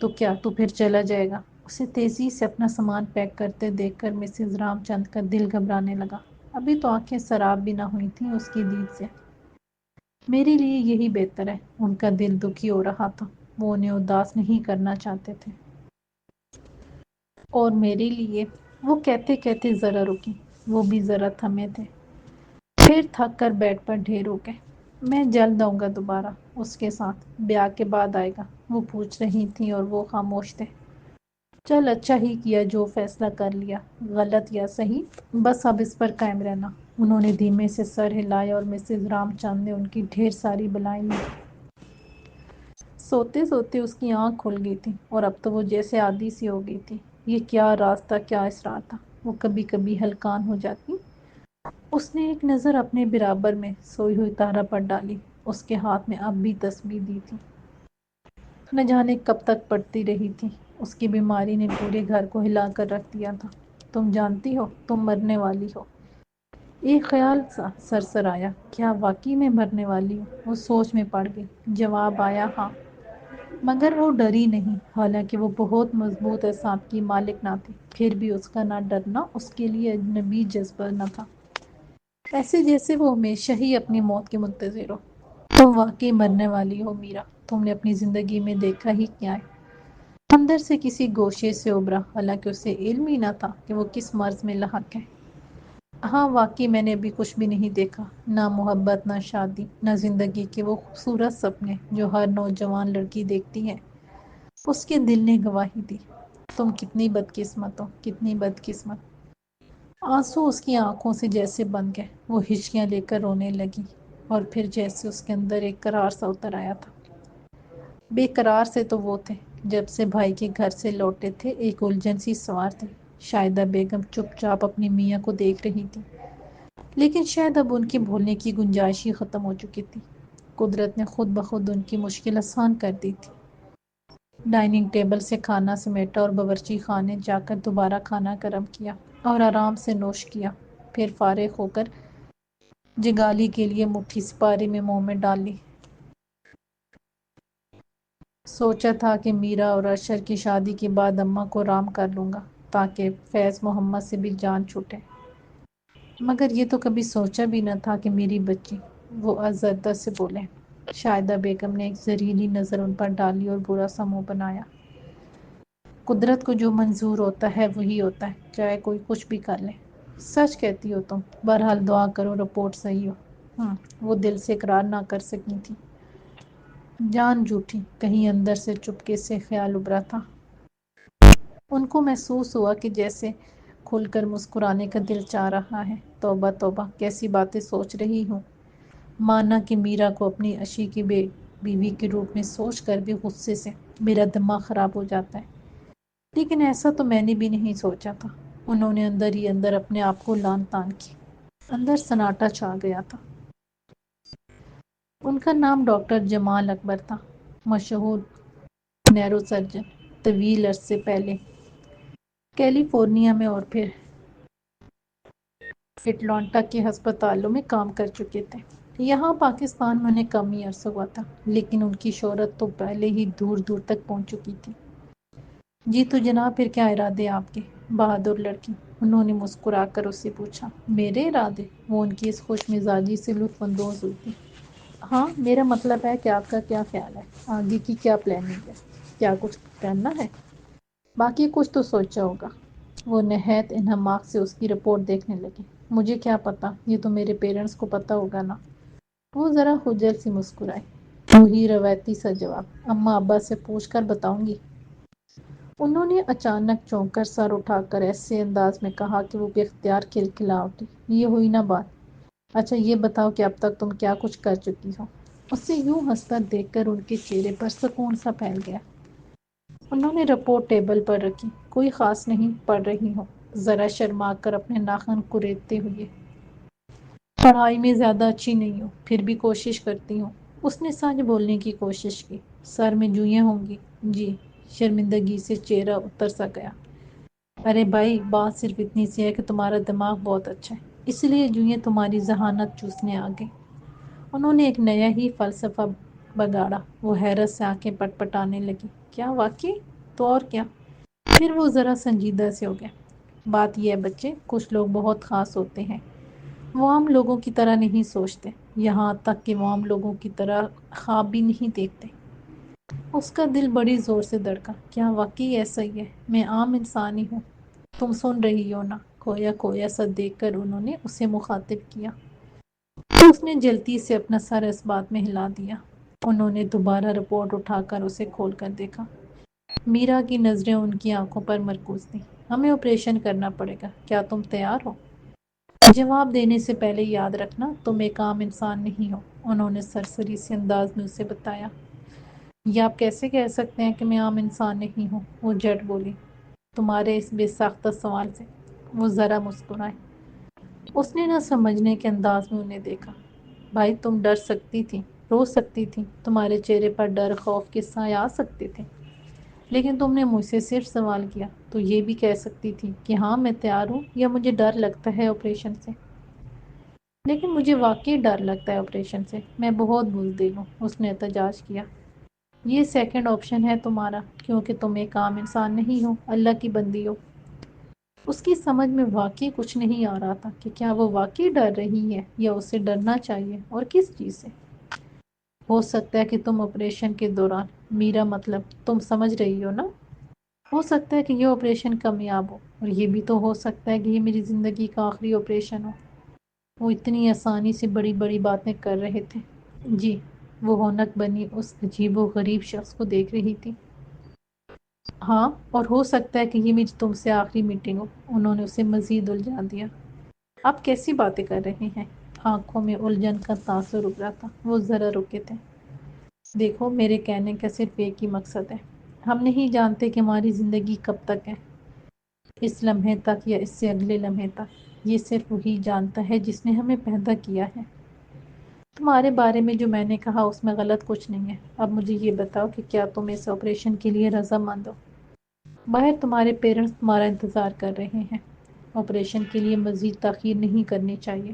تو کیا تو پھر چلا جائے گا؟ اسے تیزی سے اپنا سامان پیک کرتے دیکھ کر مسز رام چند کا دل گھبرانے لگا۔ ابھی تو آنکھیں سراب بھی نہ ہوئی تھیں اس کی دید سے۔ میرے لیے یہی بہتر ہے۔ ان کا دل دکھی ہو رہا تھا، وہ انہیں اداس نہیں کرنا چاہتے تھے۔ اور میرے لیے، وہ کہتے کہتے ذرا رکی، وہ بھی ذرا تھمے تھے، پھر تھک کر بیڈ پر ڈھیر ہو گئے۔ میں جلد آؤں گا دوبارہ اس کے ساتھ، بیاہ کے بعد آئے گا، وہ پوچھ رہی تھیں اور وہ خاموش تھے۔ چل اچھا ہی کیا جو فیصلہ کر لیا، غلط یا صحیح، بس اب اس پر قائم رہنا۔ انہوں نے دھیمے سے سر ہلایا اور مسز رام چند نے ان کی ڈھیر ساری بلائیں لی۔ سوتے سوتے اس کی آنکھ کھل گئی تھی، اور اب تو وہ جیسے عادی سی ہو گئی تھی۔ یہ کیا راز تھا، کیا اسرار تھا، وہ کبھی کبھی ہلکان ہو جاتی۔ اس نے ایک نظر اپنے برابر میں سوئی ہوئی تارا پر ڈالی، اس کے ہاتھ میں اب بھی تسبیح دی تھی۔ نہ جانے کب تک پڑھتی رہی تھی۔ اس کی بیماری نے پورے گھر کو ہلا کر رکھ دیا تھا۔ تم جانتی ہو، تم مرنے والی ہو۔ ایک خیال سرسر آیا، کیا واقعی میں مرنے والی ہوں؟ وہ سوچ میں پڑ گئی۔ جواب آیا، ہاں۔ مگر وہ ڈری نہیں، حالانکہ وہ بہت مضبوط اعصاب کی مالک نہ تھی، پھر بھی اس کا نہ ڈرنا اس کے لیے اجنبی جذبہ نہ تھا۔ ایسے جیسے وہ ہمیشہ ہی اپنی موت کے منتظر ہو۔ تم واقعی مرنے والی ہو میرا، تم نے اپنی زندگی میں دیکھا ہی کیا ہے؟ اندر سے کسی گوشے سے ابھرا، حالانکہ اسے علم ہی نہ تھا کہ وہ کس مرض میں لاحق ہے۔ ہاں واقعی میں نے ابھی کچھ بھی نہیں دیکھا، نہ محبت، نہ شادی، نہ زندگی کے وہ خوبصورت سپنے جو ہر نوجوان لڑکی دیکھتی ہے۔ اس کے دل نے گواہی دی۔ تم کتنی بدقسمت ہو، کتنی بدقسمت۔ آنسو اس کی آنکھوں سے جیسے بند گئے، وہ ہچکیاں لے کر رونے لگی، اور پھر جیسے اس کے اندر ایک قرار سا اتر آیا تھا۔ بے قرار سے تو وہ تھے جب سے بھائی کے گھر سے لوٹے تھے، ایک الجھن سی سوار تھی۔ شاہدہ بیگم چپ چاپ اپنی میاں کو دیکھ رہی تھی، لیکن شاید اب ان کی بھولنے کی گنجائش ہی ختم ہو چکی تھی۔ قدرت نے خود بخود ان کی مشکل آسان کر دی تھی۔ ڈائننگ ٹیبل سے کھانا سمیٹا اور باورچی خانے جا کر دوبارہ کھانا گرم کیا اور آرام سے نوش کیا، پھر فارغ ہو کر جگالی کے لیے مٹھی سپاری میں منہ میں ڈال لی۔ سوچا تھا کہ میرا اور اشر کی شادی کے بعد اماں کو رام کر لوں گا تاکہ فیض محمد سے بھی جان چھوٹے، مگر یہ تو کبھی سوچا بھی نہ تھا کہ میری بچی۔ وہ ازردہ سے بولے۔ شاہدہ بیگم نے ایک زہریلی نظر ان پر ڈالی اور برا سا منہ بنایا۔ قدرت کو جو منظور ہوتا ہے وہی ہوتا ہے، چاہے کوئی کچھ بھی کر لے۔ سچ کہتی ہو تم، بہرحال دعا کرو رپورٹ صحیح ہو۔ وہ دل سے اقرار نہ کر سکی تھی۔ جان جھوٹی، کہیں اندر سے چپکے سے خیال ابھرا تھا۔ ان کو محسوس ہوا کہ جیسے کھل کر مسکرانے کا دل چاہ رہا ہے۔ توبہ توبہ، کیسی باتیں سوچ رہی ہوں۔ مانا کہ میرا کو اپنی عشیقی بیوی کے روپ میں سوچ کر بھی غصے سے میرا دماغ خراب ہو جاتا ہے، لیکن ایسا تو میں نے بھی نہیں سوچا تھا۔ انہوں نے اندر ہی اندر اپنے آپ کو لان تان کی۔ اندر سناٹا چھا گیا تھا۔ ان کا نام ڈاکٹر جمال اکبر تھا، مشہور نیرو سرجن۔ طویل عرصے پہلے کیلیفورنیا میں اور پھر اٹلانٹا کے ہسپتالوں میں کام کر چکے تھے۔ یہاں پاکستان میں انہیں کم ہی عرصہ ہوا تھا، لیکن ان کی شہرت تو پہلے ہی دور دور تک پہنچ چکی تھی۔ جی تو جناب، پھر کیا ارادے آپ کے؟ بہادر لڑکی، انہوں نے مسکرا کر اس سے پوچھا۔ میرے ارادے؟ وہ ان کی اس خوش مزاجی سے لطف اندوز ہوئی تھی۔ ہاں، میرا مطلب ہے کہ آپ کا کیا خیال ہے، آگے کی کیا پلاننگ ہے، کیا کچھ کرنا ہے؟ باقی کچھ تو سوچا ہوگا۔ وہ نہایت انہماک سے اس کی رپورٹ دیکھنے لگے۔ مجھے کیا پتا، یہ تو میرے پیرنٹس کو پتا ہوگا نا۔ وہ ذرا خجل سی مسکرائی۔ وہی روایتی سا جواب، اماں ابا سے پوچھ کر بتاؤں گی۔ انہوں نے اچانک چونک کر سر اٹھا کر ایسے انداز میں کہا کہ وہ بے اختیار کھلکھلا اٹھی۔ یہ ہوئی نا بات۔ اچھا یہ بتاؤ کہ اب تک تم کیا کچھ کر چکی ہو؟ اسے یوں ہنستا دیکھ کر ان کے چہرے پر سکون سا پھیل گیا۔ انہوں نے رپورٹ ٹیبل پر رکھی۔ کوئی خاص نہیں، پڑھ رہی ہوں، ذرا شرما کر اپنے ناخن کریدتے ہوئے۔ پڑھائی میں زیادہ اچھی نہیں ہوں، پھر بھی کوشش کرتی ہوں۔ اس نے سچ بولنے کی کوشش کی۔ سر میں جوئیں ہوں گی؟ جی۔ شرمندگی سے چہرہ اتر سا گیا۔ ارے بھائی، بات صرف اتنی سی ہے کہ تمہارا دماغ بہت اچھا ہے، اس لیے جوئیں تمہاری ذہانت چوسنے آ گئی۔ انہوں نے ایک نیا ہی فلسفہ بگاڑا۔ وہ حیرت سے آنکھیں پٹ پٹانے لگی۔ کیا واقعی؟ تو اور کیا؟ پھر وہ ذرا سنجیدہ سے ہو گئے۔ بات یہ ہے بچے، کچھ لوگ بہت خاص ہوتے ہیں، وہ عام لوگوں کی طرح نہیں سوچتے، یہاں تک کہ وہ عام لوگوں کی طرح خواب بھی نہیں دیکھتے۔ اس کا دل بڑی زور سے دھڑکا۔ کیا واقعی ایسا ہی ہے؟ میں عام انسان ہی ہوں، تم سن رہی ہو نا؟ کھویا کھویا سا دیکھ کر انہوں نے اسے مخاطب کیا۔ اس نے جلدی سے اپنا سر اس بات میں ہلا دیا۔ انہوں نے دوبارہ رپورٹ اٹھا کر اسے کھول کر دیکھا۔ میرا کی نظریں ان کی آنکھوں پر مرکوز تھیں۔ ہمیں آپریشن کرنا پڑے گا، کیا تم تیار ہو؟ جواب دینے سے پہلے یاد رکھنا، تم ایک عام انسان نہیں ہو، انہوں نے سرسری سے انداز میں اسے بتایا۔ یہ آپ کیسے کہہ سکتے ہیں کہ میں عام انسان نہیں ہوں؟ وہ جھٹ بولی۔ تمہارے اس بے ساختہ سوال سے۔ وہ ذرا مسکرائے۔ اس نے نہ سمجھنے کے انداز میں انہیں دیکھا۔ بھائی تم ڈر سکتی تھی، رو سکتی تھی، تمہارے چہرے پر ڈر، خوف کے سائے آ سکتے تھے، لیکن تم نے مجھ سے صرف سوال کیا تو یہ بھی کہہ سکتی تھی کہ ہاں میں تیار ہوں، یا مجھے ڈر لگتا ہے آپریشن سے۔ لیکن مجھے واقعی ڈر لگتا ہے آپریشن سے، میں بہت بزدل ہوں، اس نے احتجاج کیا۔ یہ سیکنڈ آپشن ہے تمہارا، کیونکہ تم ایک عام انسان نہیں ہو، اللہ کی بندی ہو۔ اس کی سمجھ میں واقعی کچھ نہیں آ رہا تھا کہ کیا وہ واقعی ڈر رہی ہے یا اسے ڈرنا چاہیے اور کس چیز سے۔ ہو سکتا ہے کہ تم آپریشن کے دوران، میرا مطلب تم سمجھ رہی ہو نا، ہو سکتا ہے کہ یہ آپریشن کامیاب ہو، اور یہ بھی تو ہو سکتا ہے کہ یہ میری زندگی کا آخری آپریشن ہو۔ وہ اتنی آسانی سے بڑی بڑی باتیں کر رہے تھے۔ جی، وہ ہونک بنی اس عجیب و غریب شخص کو دیکھ رہی تھی۔ ہاں، اور ہو سکتا ہے کہ یہ میری تم سے آخری میٹنگ ہو۔ انہوں نے اسے مزید الجھا دیا۔ آپ کیسی باتیں کر رہے ہیں؟ آنکھوں میں الجھن کا تاثر ابھرا تھا۔ وہ ذرا رکے تھے۔ دیکھو، میرے کہنے کا صرف ایک ہی مقصد ہے۔ ہم نہیں جانتے کہ ہماری زندگی کب تک ہے، اس لمحے تک یا اس سے اگلے لمحے تک۔ یہ صرف وہی جانتا ہے جس نے ہمیں پیدا کیا ہے۔ تمہارے بارے میں جو میں نے کہا اس میں غلط کچھ نہیں ہے۔ اب مجھے یہ بتاؤ کہ کیا تم اس آپریشن کے لیے رضامند ہو؟ باہر تمہارے پیرنٹس تمہارا انتظار کر رہے ہیں۔ آپریشن کے لیے مزید تاخیر نہیں کرنی چاہیے۔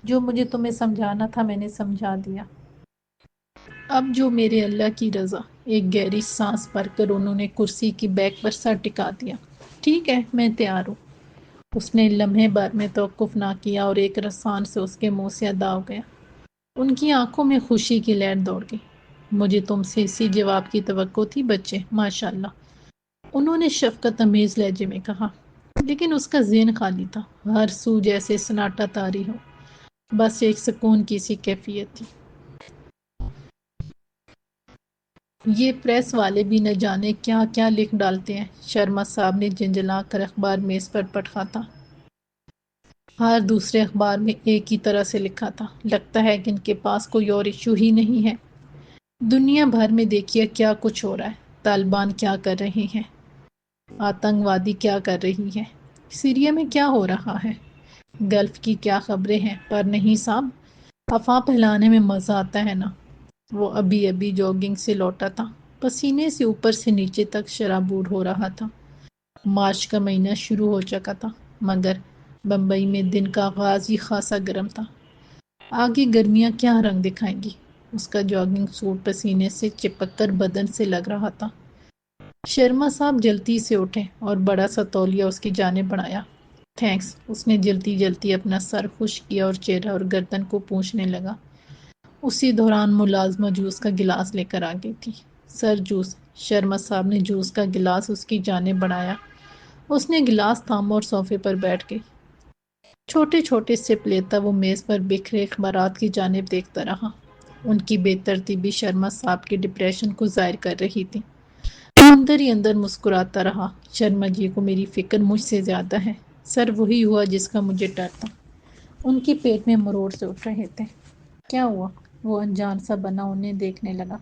جو مجھے تمہیں سمجھانا تھا میں نے سمجھا دیا۔ اب جو میرے اللہ کی رضا۔ ایک گہری سانس بھر کر انہوں نے کرسی کی بیک پر سر ٹکا دیا۔ ٹھیک ہے، میں تیار ہوں۔ اس نے لمحے بھر میں توقف نہ کیا اور ایک رسان سے اس کے منہ سے ادا ہو گیا۔ ان کی آنکھوں میں خوشی کی لہر دوڑ گئی۔ مجھے تم سے اسی جواب کی توقع تھی بچے، ماشاءاللہ، انہوں نے شفقت امیز لہجے میں کہا۔ لیکن اس کا ذہن خالی تھا، ہر سو جیسے سناٹا طاری ہو۔ بس ایک سکون کی سی کیفیت تھی۔ یہ پریس والے بھی نہ جانے کیا کیا لکھ ڈالتے ہیں، شرما صاحب نے جھنجھلا کر اخبار میز پر پٹکا تھا۔ ہر دوسرے اخبار میں ایک ہی طرح سے لکھا تھا، لگتا ہے کہ ان کے پاس کوئی اور ایشو ہی نہیں ہے۔ دنیا بھر میں دیکھیے کیا کچھ ہو رہا ہے، طالبان کیا کر رہے ہیں، آتنک وادی کیا کر رہی ہے، سیریا میں کیا ہو رہا ہے، گلف کی کیا خبریں ہیں۔ پر نہیں صاحب، افواہ پھیلانے میں مزہ آتا ہے نا۔ وہ ابھی ابھی جاگنگ سے لوٹا تھا، پسینے سے اوپر سے نیچے تک شرابور ہو رہا تھا۔ مارچ کا مہینہ شروع ہو چکا تھا، مگر بمبئی میں دن کا آغاز ہی خاصا گرم تھا۔ آگے گرمیاں کیا رنگ دکھائیں گی۔ اس کا جاگنگ سوٹ پسینے سے چپک کر بدن سے لگ رہا تھا۔ شرما صاحب جلدی سے اٹھے اور بڑا سا تولیہ اس کی جانب بڑھایا۔ تھینکس، اس نے جلدی جلدی اپنا سر خشک کیا اور چہرہ اور گردن کو پونچھنے لگا۔ اسی دوران ملازمہ جوس کا گلاس لے کر آ گئی تھی۔ سر جوس، شرما صاحب نے جوس کا گلاس اس کی جانب بڑھایا۔ اس نے گلاس تھاما اور صوفے پر بیٹھ گئی۔ چھوٹے چھوٹے سپ لیتا وہ میز پر بکھرے اخبارات کی جانب دیکھتا رہا۔ ان کی بے ترتیبی شرما صاحب کے ڈپریشن کو ظاہر کر رہی تھی۔ اندر ہی اندر مسکراتا رہا۔ شرما جی کو میری فکر مجھ سے زیادہ ہے۔ سر وہی ہوا جس کا مجھے ڈر تھا۔ ان کے پیٹ میں مروڑ سے اٹھ رہے تھے۔ کیا ہوا؟ وہ انجان سا بنا انہیں دیکھنے لگا۔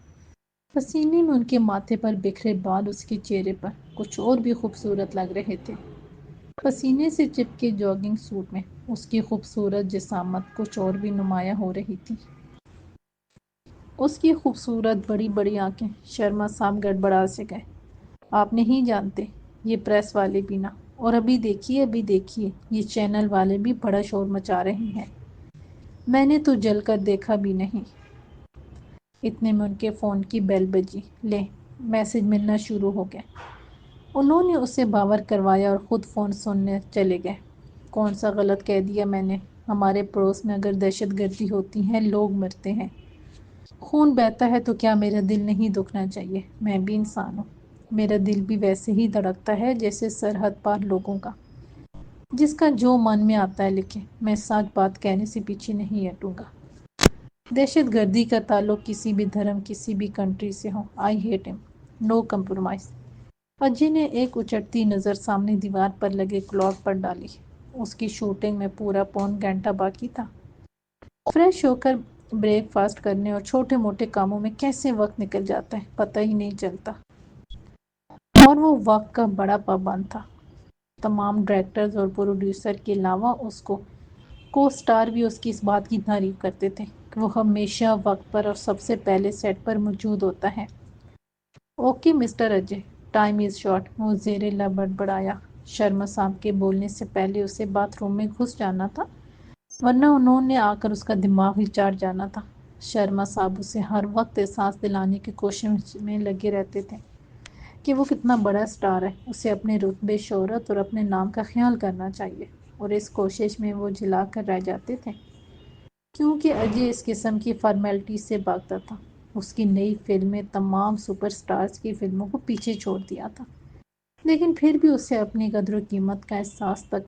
پسینے میں ان کے ماتھے پر بکھرے بال اس کے چہرے پر کچھ اور بھی خوبصورت لگ رہے تھے۔ پسینے سے چپکے جاگنگ سوٹ میں اس کی خوبصورت جسامت کچھ اور بھی نمایاں ہو رہی تھی۔ اس کی خوبصورت بڑی بڑی آنکھیں۔ شرما صاحب گڑبڑا سے گئے۔ آپ نہیں جانتے، یہ پریس والے بھی نہ، اور ابھی دیکھیے یہ چینل والے بھی بڑا شور مچا رہے ہیں۔ میں نے تو جل کر دیکھا بھی نہیں۔ اتنے میں ان کے فون کی بیل بجی۔ لے، میسج ملنا شروع ہو گیا۔ انہوں نے اسے باور کروایا اور خود فون سننے چلے گئے۔ کون سا غلط کہہ دیا میں نے؟ ہمارے پڑوس میں اگر دہشت گردی ہوتی ہے، لوگ مرتے ہیں، خون بہتا ہے، تو کیا میرا دل نہیں دکھنا چاہیے؟ میں بھی انسان ہوں، میرا دل بھی ویسے ہی دھڑکتا ہے جیسے سرحد پار لوگوں کا۔ جس کا جو من میں آتا ہے لکھے، میں سچ بات کہنے سے پیچھے نہیں ہٹوں گا۔ دہشت گردی کا تعلق کسی بھی دھرم، کسی بھی کنٹری سے ہو، آئی ہیٹ ہم، نو کمپرومائز۔ اجے نے ایک اچٹتی نظر سامنے دیوار پر لگے کلاک پر ڈالی۔ اس کی شوٹنگ میں پورا پون گھنٹہ باقی تھا۔ فریش ہو کر بریک فاسٹ کرنے اور چھوٹے موٹے کاموں میں کیسے وقت نکل جاتا ہے پتہ ہی نہیں چلتا۔ اور وہ وقت کا بڑا پابند تھا۔ تمام ڈائریکٹرز اور پروڈیوسر کے علاوہ اس کو سٹار بھی اس کی اس بات کی تعریف کرتے تھے کہ وہ ہمیشہ وقت پر اور سب سے پہلے سیٹ پر موجود ہوتا ہے۔ Okay mister Ajay, time is short, وہ زیر لب بڑبڑایا۔ شرما صاحب کے بولنے سے پہلے اسے باتھ روم میں گھس جانا تھا، ورنہ انہوں نے آ کر اس کا دماغ ہی چاٹ جانا تھا۔ شرما صاحب اسے ہر وقت احساس دلانے کی کوشش میں لگے رہتے تھے کہ وہ کتنا بڑا سٹار ہے، اسے اپنے رتبے، شہرت اور اپنے نام کا خیال کرنا چاہیے، اور اس کوشش میں وہ جلا کر رہ جاتے تھے کیونکہ اجے اس قسم کی فارمیلٹی سے بھاگتا تھا۔ اس کی نئی فلمیں تمام سپر سٹارز کی فلموں کو پیچھے چھوڑ دیا تھا، لیکن پھر بھی اسے اپنی قدر و قیمت کا احساس تک